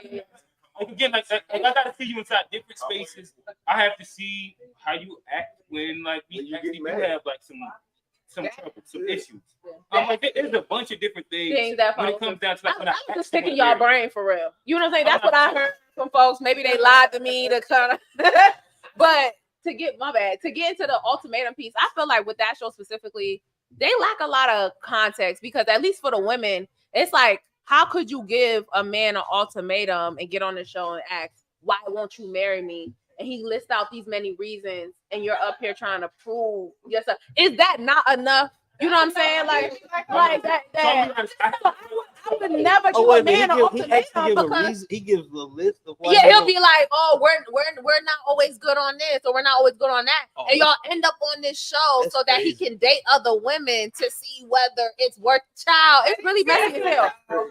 Like again, like I got to see you inside different spaces. I have to see how you act when like When we you actually get do married. have like some trouble, some issues. Like there's a bunch of different things that when it follow comes down to like when I'm I just actually picking wanna y'all marry brain for real. You know what I'm saying? That's I'm what I not- heard from folks. Maybe they lied to me to kind of, but to get into the ultimatum piece, I feel like with that show specifically, they lack a lot of context because at least for the women, it's like, how could you give a man an ultimatum and get on the show and ask, why won't you marry me? And he lists out these many reasons, and you're up here trying to prove yourself. Is that not enough You know what I'm saying? Like that. Sometimes I would never Oh give wait a a minute, man an he ultimatum actually give a because reason. He gives a list of why. yeah, he he'll don't- be like, "Oh, we're not always good on this, or we're not always good on that," Oh, and y'all end up on this show that's so that he crazy. can date other women to see whether it's worth. Child, it's really messy as hell.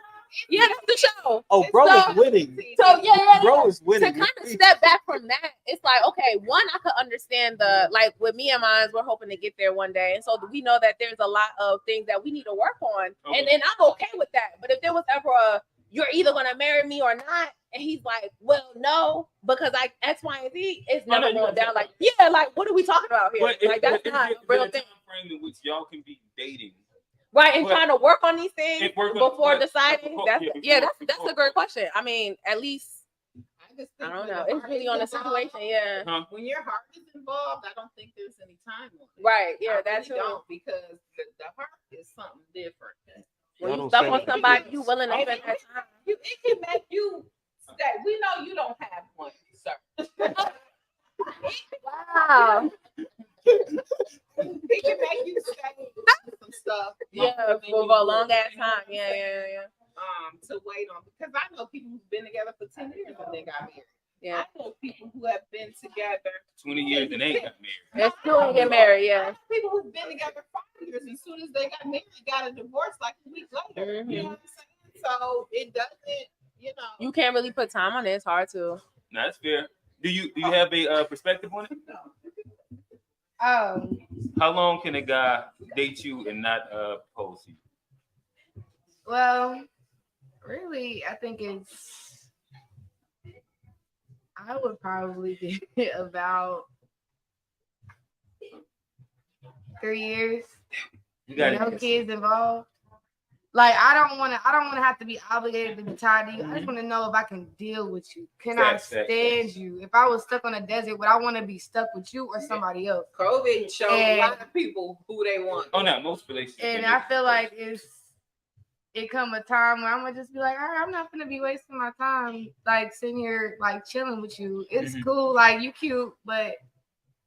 Yeah, that's the show. Oh, bro So- is winning. So yeah. Bro is To winning. kind of step back from that, it's like, okay, one, I could understand the, like with me and mine, we're hoping to get there one day. And so we know that there's a lot of things that we need to work on. Okay. And I'm okay with that. But if there was ever a, you're either going to marry me or not, and he's like, well, no, because I X, Y, and Z, it's Oh, no, never you going don't down. say Like, yeah, like, what are we talking about here? But Like, that's not a real a thing. time frame in which y'all can be dating. Right, and But- trying to work on these things And work on- before but- deciding. before- That's yeah, that's before- a great question. I mean, at least I just I think don't when know. the It's heart really is on the involved- situation. Yeah. Huh? When your heart is involved, I don't think there's any time on it. Right. Yeah. I That's really true. don't, because the heart is something different. When Y'all you don't stuck say on that. somebody, you willing to And spend that time. it can make you stay. We know you don't have one, sir. Wow. It can make you stay some stuff. Yeah, longer than for you a would. long ass time. Yeah. To wait on, because I know people who've been together for 10 years and they got married. Yeah. I know people who have been together 20 years and ain't got married. They're still gonna get married. I Yeah. know people who've been together 5 years, and as soon as they got married, got a divorce like a week later. Mhm. You know what I'm saying? So it doesn't, you know. You can't really put time on it. It's hard to. No, that's fair. Do you have a perspective on it? Oh, How long can a guy date you and not propose to you? well, really, I think I would probably get about 3 years. You got No it. kids involved. Like I don't want to have to be obligated to be tied to you. I just want to know if I can deal with you. Can Facts, I facts, stand you? If I was stuck on a desert, would I want to be stuck with you or somebody else? COVID showed And- a lot of people who they want. Oh no, most relationships. And I feel like it come a time where I'm gonna just be like, all right, I'm not gonna be wasting my time like sitting here like chilling with you. It's Mhm. cool, like you cute, but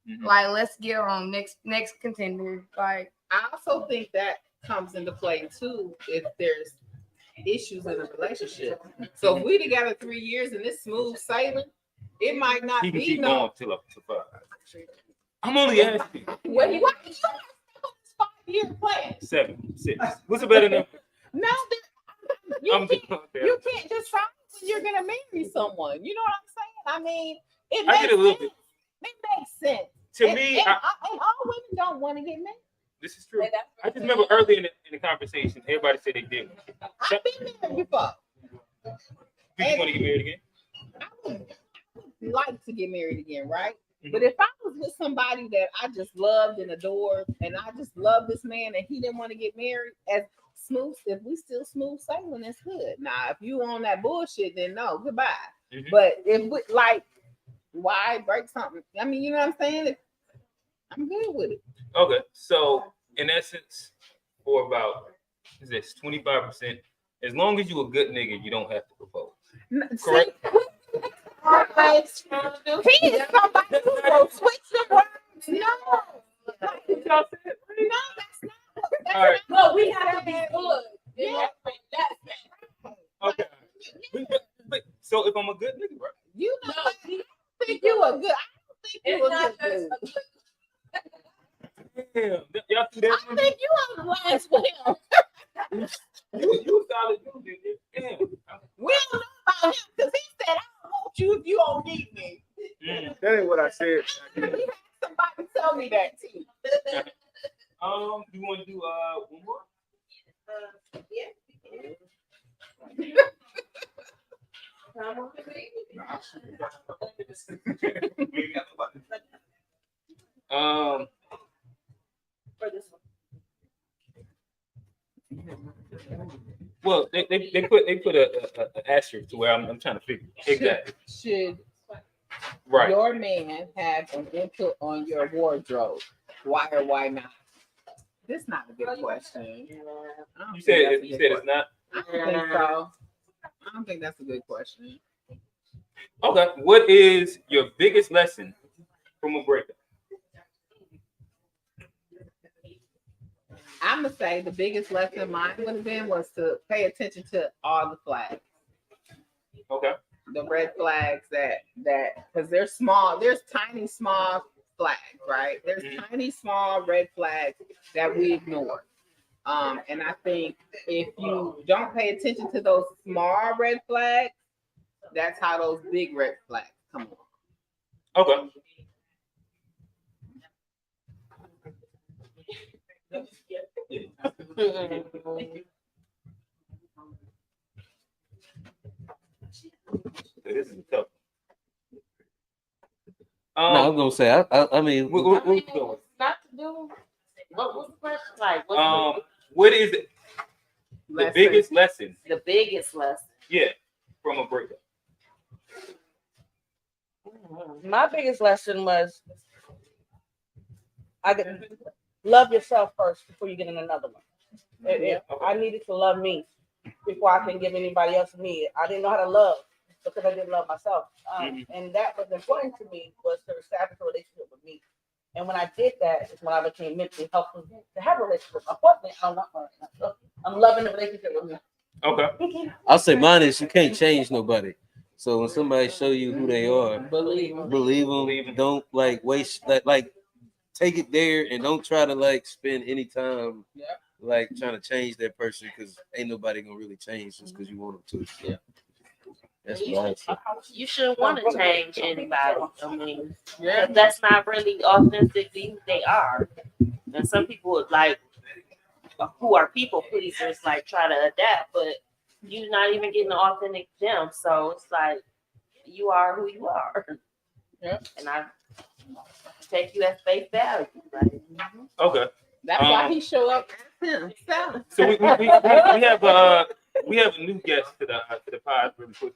Mhm. like let's get on next contender. Like I also think that comes into play too if there's issues in a relationship. So if we together 3 years and it's smooth sailing, it might not he can be keep no. going till up to 5. I'm only asking. What do you want? You have this 5-year plan. 7, 6. What's a better number? No, you I'm can't. just You can't decide when you're gonna marry someone. You know what I'm saying? I mean, it I makes get a little sense. bit. It makes sense. To and, me, and all women don't want to get married. this is true. I just remember earlier in the conversation, everybody said they did. I've been married before. Do you want to get married again? I would like to get married again, right? Mhm. But if I was with somebody that I just loved and adored, and I just loved this man, and he didn't want to get married, as smooth, if we still smooth sailing, that's good. Now, if you on that bullshit, then no, goodbye. Mhm. But if we like, why break something? I mean, you know what I'm saying? I'm good with it. Okay, so in essence, for about is this 25%, as long as you a good nigga, you don't have to propose. Correct. He is somebody who will switch the words. No. No, that's not. All right. No, we have to be good. Yeah. Okay. But, so if I'm a good nigga, bro, You know, No, I think you a good. I don't think you it's a not good just dude. damn, y'all do that. I think you on the lines with him. You solid dude, nigga. Damn. We don't know about him because he said, "I don't want you if you don't need me." Mm. That ain't what I said. We had somebody tell me that too. You want to do one more? Well, they put a asterisk to where I'm trying to figure exactly. Should Right. your man have an input on your wardrobe? Why or why not? This is not a good question. I don't You think said that's a you good said it's not. I don't think so. I don't think that's a good question. Okay. What is your biggest lesson from a breakup? I'm gonna say the biggest lesson mine would have been was to pay attention to all the flags. Okay. The red flags that because they're small, there's tiny small flags, right? There's tiny small red flags that we ignore. And I think if you don't pay attention to those small red flags, that's how those big red flags come on. Okay. This is tough. No, I'm gonna say I mean What you doing? Not to do. What's the question like? What's What is it? The biggest lesson? the biggest lesson? Yeah, from a breakup. My biggest lesson was I could love yourself first before you get in another one. I needed to love me before I can give anybody else me. I didn't know how to love because I didn't love myself. And that was important to me was to establish a relationship with me. And when I did that, is when I became mentally healthy to have a relationship. Unfortunately, I don't want one right now. So I'm loving the relationship with me. Okay. I'll say mine is you can't change nobody. So when somebody show you who they are, believe them. Don't like waste like take it there and don't try to like spend any time like trying to change that person because ain't nobody gonna really change just because you want them to. Yeah. That's what I say. You shouldn't want to change anybody. I mean, that's not really authentically who they are. And some people like who are people pleasers, like try to adapt, but you're not even getting the authentic them. So it's like you are who you are. And I take you at face value. Like, Okay. That's why he show up as him. So we have a new guest to the pod really quick.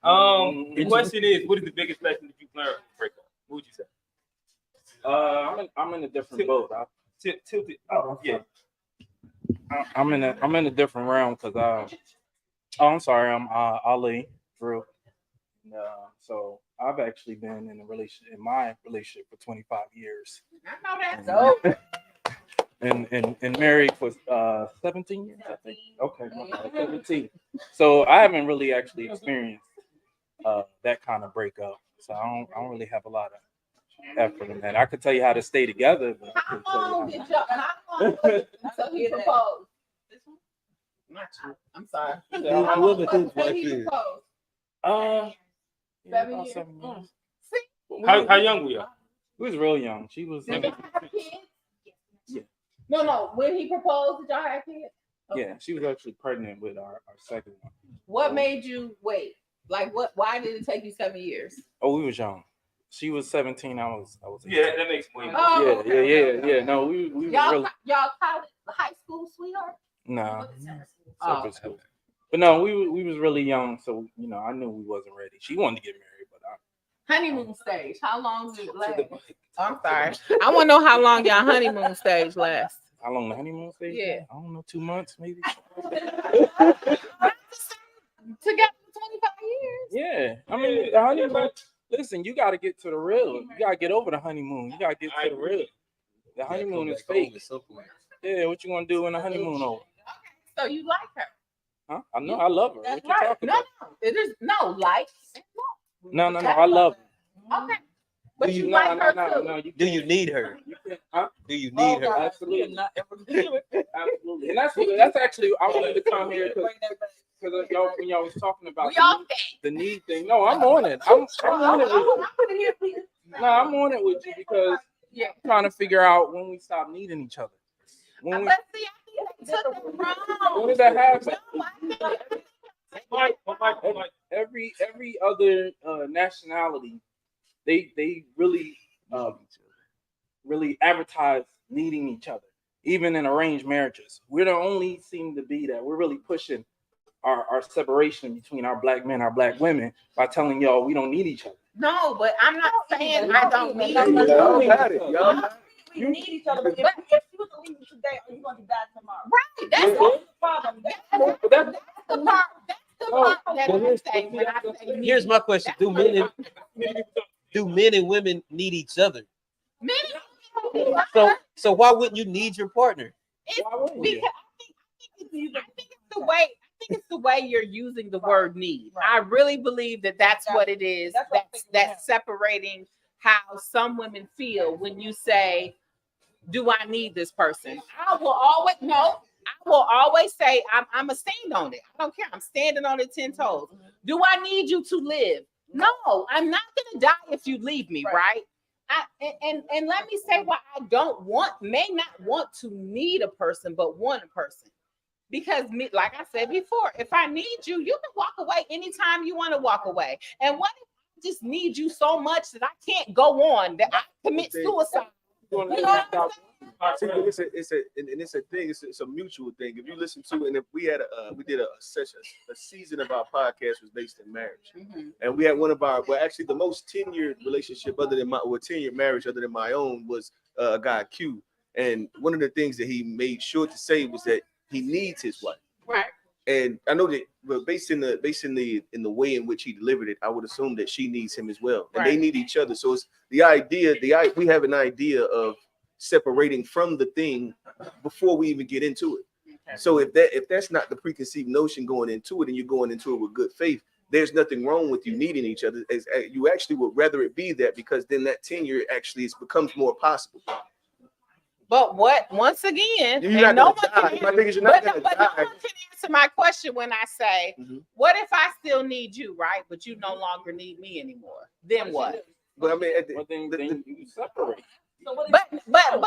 The question is, what is the biggest lesson that you've learned from breakup? What would you say? I'm in a different boat. Tilted. Oh yeah. I'm in a different realm because I'm sorry, I'm Ali Drew. So I've actually been in my relationship for 25 years. I know that. And married for 17 years, I think. Okay, 17. So I haven't really actually experienced that kind of breakup. So I don't really have a lot of effort in that. I could tell you how to stay together. But How long did y'all? So he proposed. Not you. I'm sorry. Whoever his wife He is. proposed. 7 about years. 7 years. How young were you? We was real young. She was. Did y'all have kids? Yeah. No. When he proposed, did y'all have kids? Yeah, she was actually pregnant with our second one. What made you wait? Like what? Why did it take you 7 years? Oh, we was young. She was 17. I was. 18. Yeah, that makes way more. Oh, Yeah. No, we y'all, really. y'all college, high school sweetheart? Nah. Oh, Separate school. But no, we was really young, so I knew we wasn't ready. She wanted to get married, but honeymoon stage. How long did it last? I'm sorry. I want to know how long y'all honeymoon stage lasts. how long the honeymoon stage? Yeah. I don't know, 2 months maybe. Together for 25 years. Yeah, I mean the honeymoon. Listen, you got to get to the real. You got to get over the honeymoon. You got to get to the real. The honeymoon is fake. Yeah, what you gonna do in the honeymoon over? So you like her? Huh? I know, I love her. That's What you talking no, about? it is no like. No, I love her. Okay, but you No, like her too. no. Do you need her? Huh? Do you need her? Absolutely. Absolutely. And that's actually I wanted to come here because y'all when y'all was talking about We all the need thing. No, I'm on it. I'm on it with you. put it here, please. No, I'm on it with you because I'm trying to figure out when we stop needing each other. When we, But see, I think they took that wrong. when did that happen? Mike. Every other nationality, they really advertise needing each other, even in arranged marriages. We're the only seem to be that we're really pushing our separation between our black men, our black women by telling y'all we don't need each other. No, but I'm not saying I don't need Y'all you. got it. Y'all got it. We need each other. But if you was to leave me today, are you going to die tomorrow? Right. That's the problem. the part. That's the part that I say when I say need. Here's my question: Do men and women need each other? Many. So why wouldn't you need your partner? Because I think it's the way. I think it's the way you're using the word need. I really believe that that's what it is. That's separating how some women feel when you say, "Do I need this person?" I will always say, "I'm a stand on it. I don't care. I'm standing on it 10 toes." Do I need you to live? No, I'm not gonna die if you leave me, right? And let me say why I may not want to need a person, but want a person. Because like I said before, if I need you, you can walk away anytime you want to walk away. And what if I just need you so much that I can't go on, that I commit suicide? You know it's a thing. It's a mutual thing. If you listen to, and if we had we did a session, a season of our podcast was based in marriage, and we had one of our, well, actually the most tenured relationship other than tenured marriage other than my own was a guy Q, and one of the things that he made sure to say was that he needs his wife, right? And I know that, but based in the way in which he delivered it, I would assume that she needs him as well, and they need each other. So it's the idea. We have an idea of separating from the thing before we even get into it. Okay. So if that's not the preconceived notion going into it, and you're going into it with good faith, there's nothing wrong with you needing each other. As you actually would rather it be that, because then that tenure actually becomes more possible. But once again, no one can answer my question when I say, what if I still need you, right? But you no longer need me anymore? Then what? But I mean, then you separate. But y'all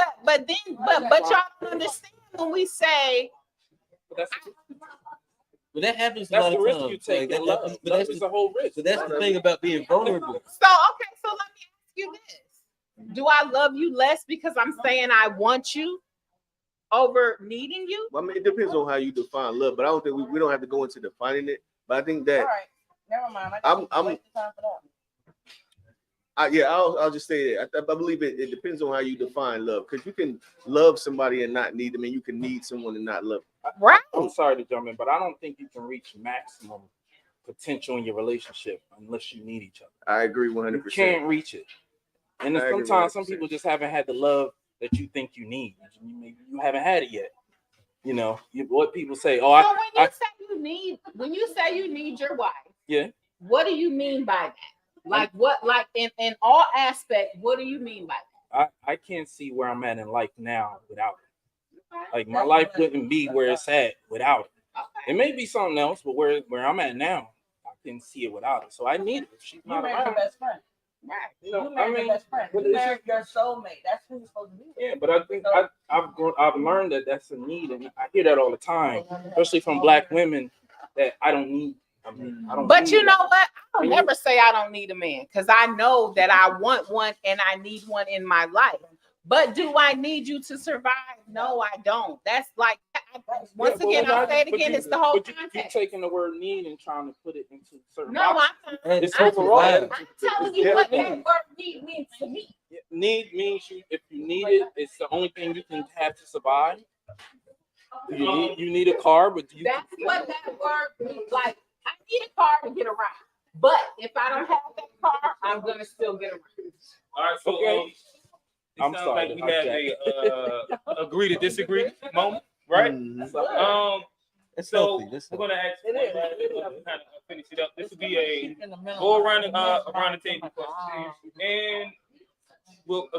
don't understand when we say. But that happens a that's lot the of risk times. you take. Like, love is a whole risk. But that's the thing about being vulnerable. So let me ask you this. Do I love you less because I'm saying I want you over needing you? Well, I mean, it depends on how you define love, but I don't think we don't have to go into defining it. But I think that. All right, never mind. I'll just say that I believe it depends on how you define love, because you can love somebody and not need them, and you can need someone and not love them. Right. I'm sorry to jump in, but I don't think you can reach maximum potential in your relationship unless you need each other. I agree 100%. You can't reach it. And sometimes some people just haven't had the love that you think you need. You haven't had it yet. You know what people say. Oh, so when you say you need your wife, yeah. What do you mean by that? Like what? Like in all aspects, what do you mean by that? I can't see where I'm at in life now without it. Like my life wouldn't be where it's at without it. It may be something else, but where I'm at now, I can see it without it. So I need it. If she's not around. Your best friend. Right. You married your best friend. You married your soulmate. That's who you're supposed to be. Yeah, but I think I've learned that that's a need, and I hear that all the time, especially from Black women, that I don't need. I don't. But you know what? I don't never say I don't need a man, because I know that I want one and I need one in my life. But do I need you to survive? No, I don't. That's like, once again, I'll say it again. It's the whole context. You're taking the word need and trying to put it into certain. No, it's overall. I'm telling you what that word need means to me. Need means if you need it, it's the only thing you can have to survive. You need a car, but that's what that word means. Like, I need a car to get around. But if I don't have that car, I'm gonna still get around. All right, so okay. I'm sorry. Like we had a agree to disagree moment, right? So we're gonna ask kind of finish it up. This will be a go around the table question, and we'll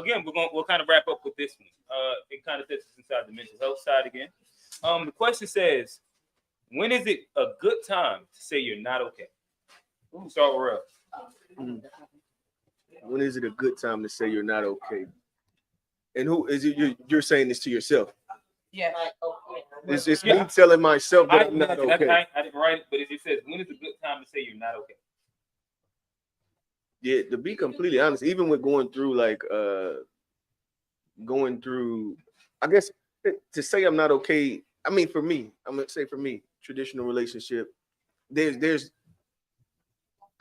kind of wrap up with this one. It kind of takes us inside the mental health side again. The question says, when is it a good time to say you're not okay? Start with Ralph. When is it a good time to say you're not okay? And who is it? You're saying this to yourself? Yeah. It's me telling myself that I'm not okay. I didn't write it, but it says, when is a good time to say you're not okay? Yeah, to be completely honest, even with going through, I guess to say I'm not okay. I mean, for me, I'm gonna say for me, traditional relationship,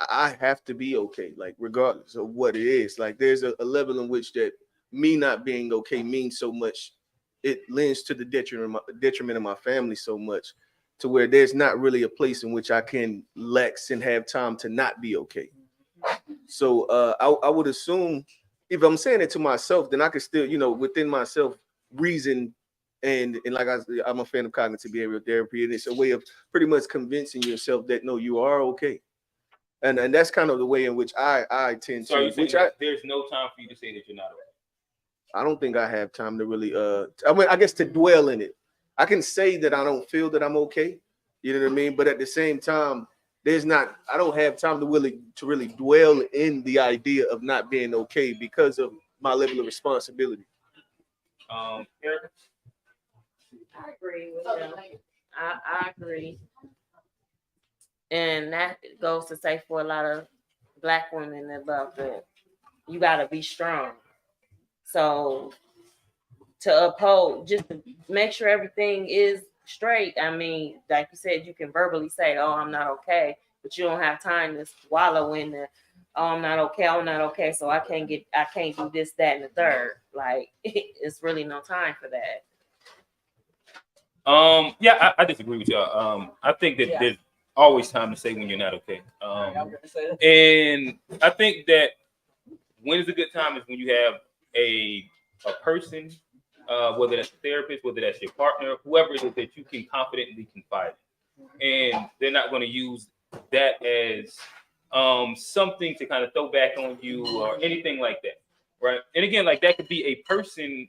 I have to be okay, like regardless of what it is. Like there's a level in which that me not being okay means so much. It lends to the detriment of my family so much, to where there's not really a place in which I can relax and have time to not be okay. So I would assume if I'm saying it to myself, then I could still, within myself, reason And like I'm a fan of cognitive behavioral therapy, and it's a way of pretty much convincing yourself that no, you are okay. And that's kind of the way in which I tend So to. you saying there's no time for you to say that you're not okay? I don't think I have time to really I mean, I guess to dwell in it. I can say that I don't feel that I'm okay. You know what I mean? But at the same time, I don't have time to really dwell in the idea of not being okay because of my level of responsibility. Erica? I agree with them. I agree. And that goes to say for a lot of Black women that love that you gotta be strong. So to uphold, just to make sure everything is straight. I mean, like you said, you can verbally say, "Oh, I'm not okay," but you don't have time to wallow in the, "Oh, I'm not okay, so I can't do this, that, and the third." Like, it's really no time for that. Yeah, I disagree with y'all. I think that there's always time to say when you're not okay. And I think that when is a good time is when you have a person, whether that's a therapist, whether that's your partner, whoever it is that you can confidently confide in. And they're not going to use that as something to kind of throw back on you or anything like that, right? And again, like that could be a person.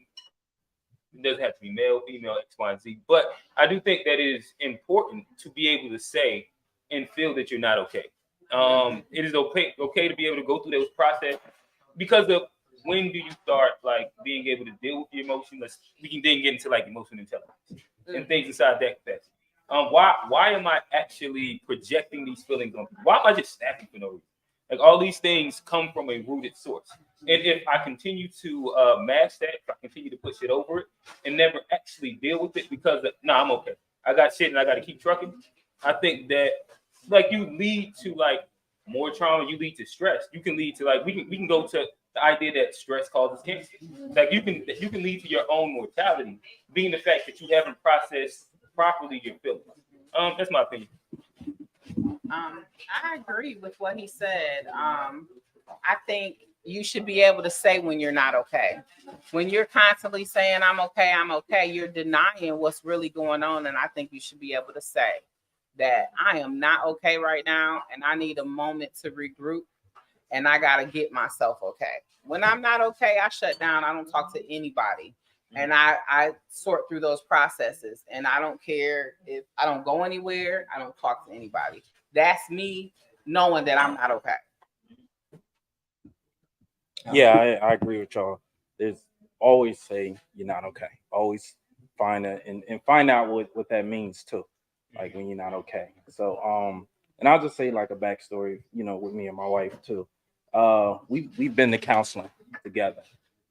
It doesn't have to be male, female, X, Y, and Z. But I do think that it is important to be able to say and feel that you're not okay. It is okay to be able to go through those process because of when do you start like being able to deal with your emotions? We can then get into like emotional intelligence and things inside that capacity. Why am I actually projecting these feelings on people? Why am I just snapping for no reason? Like all these things come from a rooted source. And if I continue to mask that, if I continue to push it over it and never actually deal with it because I'm okay. I got shit and I got to keep trucking. I think that like you lead to like more trauma. You lead to stress. You can lead to like we can go to the idea that stress causes cancer. Like you can lead to your own mortality, being the fact that you haven't processed properly your feelings. That's my opinion. I agree with what he said. I think you should be able to say when you're not okay. When you're constantly saying I'm okay, you're denying what's really going on. And I think you should be able to say that I am not okay right now and I need a moment to regroup and I got to get myself okay. When I'm not okay, I shut down. I don't talk to anybody. And I sort through those processes. And I don't care if I don't go anywhere. I don't talk to anybody. That's me knowing that I'm not okay. Yeah, I agree with y'all. There's always say you're not okay. Always find it and find out what that means too. Like when you're not okay. So and I'll just say like a backstory, with me and my wife too. We've been to counseling together.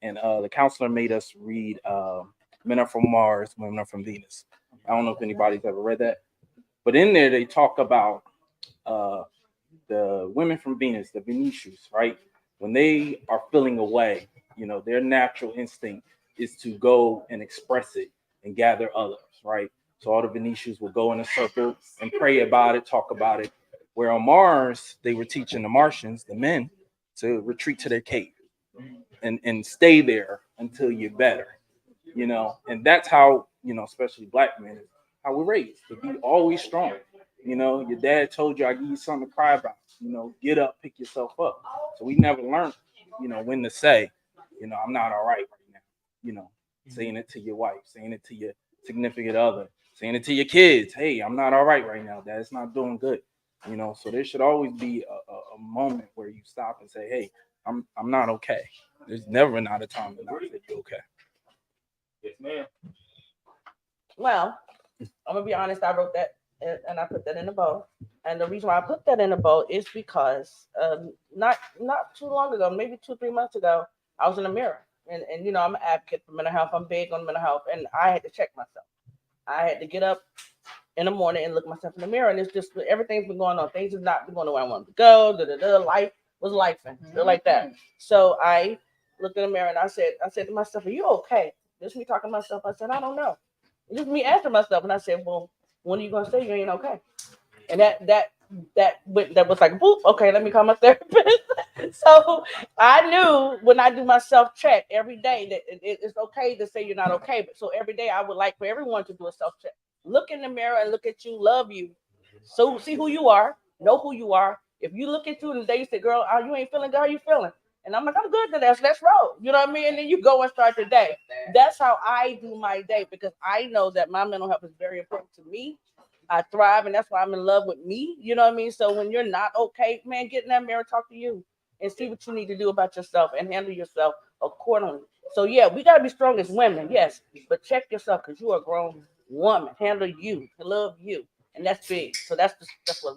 And the counselor made us read Men Are From Mars, Women Are From Venus. I don't know if anybody's ever read that. But in there they talk about the women from Venus, the Venusians, right? When they are feeling away, their natural instinct is to go and express it and gather others, right? So all the Venusians will go in a circle and pray about it, talk about it. Where on Mars, they were teaching the Martians, the men, to retreat to their cave and stay there until you're better, and that's how, especially Black men, how we're raised to be always strong. Your dad told you, I give you something to cry about, get up, pick yourself up. So we never learned, when to say, I'm not all right right now, saying it to your wife, saying it to your significant other, saying it to your kids. Hey, I'm not all right now. Dad's not doing good. So there should always be a moment where you stop and say, hey, I'm not okay. There's never not a time to not say okay. Yes, ma'am. Well, I'm gonna be honest. I wrote that and I put that in the bow. And the reason why I put that in the bow is because not too long ago, maybe 2-3 months ago, I was in the mirror. And I'm an advocate for mental health. I'm big on mental health, and I had to check myself. I had to get up in the morning and look myself in the mirror, and it's just everything's been going on. Things have not been going the way I wanted to go. Life was life and stuff like that. So I looked in the mirror and I said to myself, "Are you okay?" This is me talking to myself. I said, "I don't know." It's just me asking myself, and I said, "Well, when are you gonna say you ain't okay?" And that that was like, boop, okay, let me call my therapist. So I knew when I do my self check every day that it's okay to say you're not okay. But so every day I would like for everyone to do a self check. Look in the mirror and look at you, love you. So see who you are, know who you are. If you look at you and they say, girl, you ain't feeling good, how you feeling? And I'm like, I'm good today. Let's roll. You know what I mean? And then you go and start your day. That's how I do my day because I know that my mental health is very important to me. I thrive, and that's why I'm in love with me. You know what I mean? So when you're not okay, man, get in that mirror, talk to you, and see what you need to do about yourself and handle yourself accordingly. So yeah, we gotta be strong as women, yes, but check yourself because you are a grown woman. Handle you, love you, and that's big. So that's why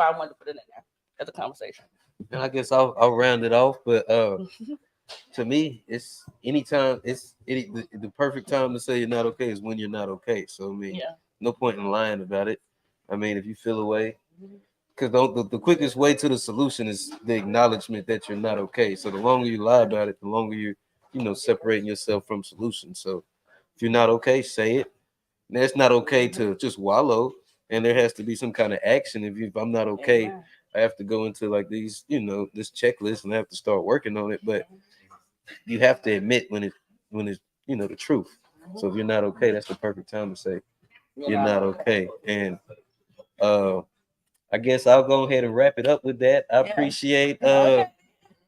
I wanted to put it in there as a conversation. And I guess I'll round it off, but to me, it's anytime the perfect time to say you're not okay is when you're not okay. So I mean, Yeah. no point in lying about it. I mean, if you feel away, because the quickest way to the solution is the acknowledgement that you're not okay. So the longer you lie about it, the longer you're separating yourself from solutions. So if you're not okay, say it. And it's not okay to just wallow, and there has to be some kind of action. If I'm not okay, Amen. I have to go into like these, this checklist, and I have to start working on it. But you have to admit when it's the truth. So if you're not okay, that's the perfect time to say you're not okay. And I guess I'll go ahead and wrap it up with that. I appreciate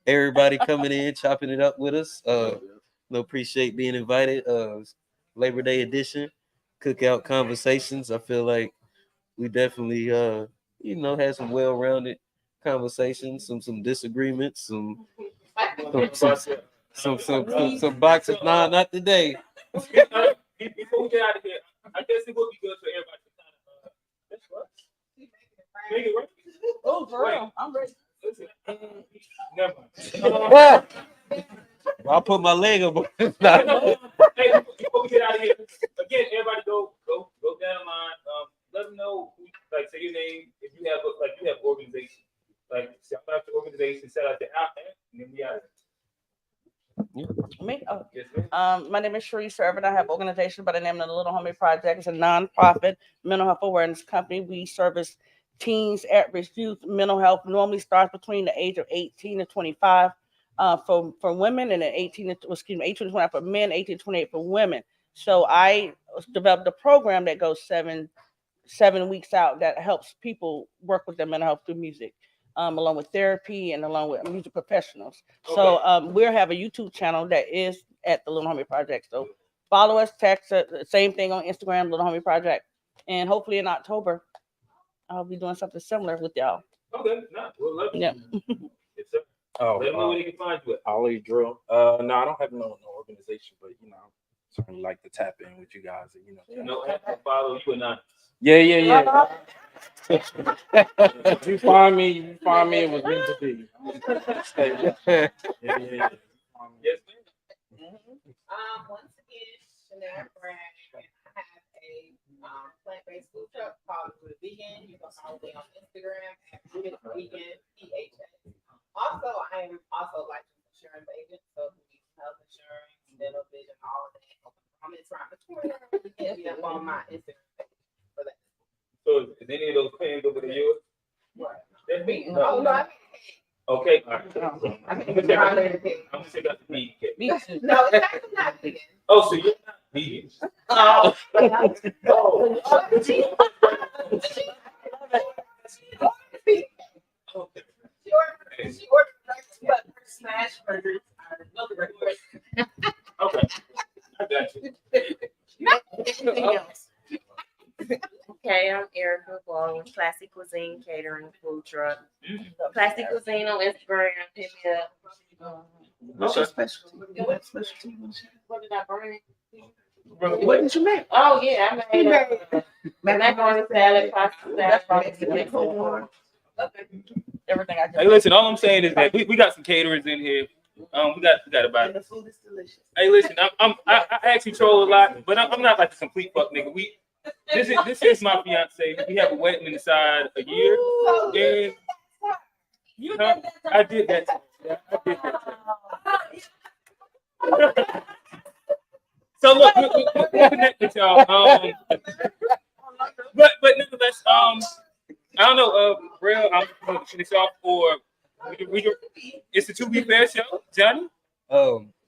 everybody coming in, chopping it up with us. Appreciate being invited. Labor Day edition, Cookout Conversations. I feel like we definitely had some well-rounded conversations, some disagreements, some boxes. Nah, not today. Before we get out of here, I guess it would be good for everybody to kind of that's what. Make it right. Oh, for real, I'm ready. Never mind. I'll put my leg up. Hey, before we get out of here, again, everybody go down the line. Let them know, like, say your name. If you have organization, like shout out to organization, shout out to outlet, and then we out. Me? Oh. Yes, ma'am. My name is Sheree Servant. I have an organization by the name of the Little Homie Project. It's a nonprofit mental health awareness company. We service teens, at-risk youth. Mental health normally starts between the age of 18 to 25 for women, and then 18 to 25 for men, 18 to 28 for women. So I developed a program that goes seven weeks out that helps people work with their mental health through music. Along with therapy and along with music professionals. Okay. So we have a YouTube channel that is at the Little Homie Project. So follow us, text the same thing on Instagram, Little Homie Project. And hopefully in October, I'll be doing something similar with y'all. Okay, we'll love you. Yeah. Yes, sir. Oh, let them know where they can find you at. Ollie Drill. No, I don't have no organization, but certainly like to tap in with you guys and No, follow you or not. Yeah. If you find me, it was meant to be. Yeah. Yes, Once again, Shania Brand, I have a plant-based food truck called Good Vegan. You can follow me on Instagram at Good Vegan PHA. Also, I am also licensed insurance agent, so if you need health insurance, dental, vision, all of that. I'm in around the corner. Hit me up on my Instagram page for that. So is any of those pens over there yours? What? That's me. Oh no, okay. All right. I'm gonna check out the meat. No, it's actually not vegan. Oh, so you're not vegan? Oh. She ordered smash burgers. Okay. I got you. Okay, I'm Erica Ball, Classic Cuisine Catering Food Truck. Classic Cuisine on Instagram. Hit me up. What's your specialty? What specialty? What did I bring? What did you make? Oh yeah, I made macaroni salad, pasta salad, Mexican corn. Everything I Hey, listen, all I'm saying is that we got some caterers in here. We got about. And the food is delicious. Hey, listen, I actually troll a lot, but I'm not like a complete fuck nigga. This is my fiance. We have a wedding inside a year, and I did that. Yeah, I did that. So look, we'll connect with y'all. But nonetheless, I don't know, Real, I'm gonna finish off for it's the 2B Fair show, Johnny.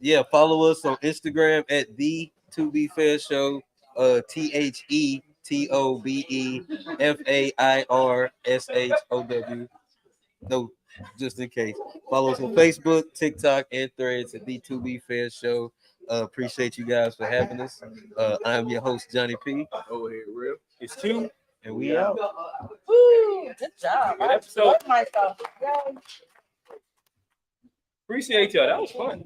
Yeah, follow us on Instagram at the 2B Fair Show. THETOBEFAIRSHOW. No, just in case. Follow us on Facebook, TikTok, and Threads at the 2B Fair Show. Appreciate you guys for having us. I'm your host, Johnny P. Over here, real. It's 2. And we out. Woo, good job. Good episode. Myself. Yay. Appreciate y'all. That was fun.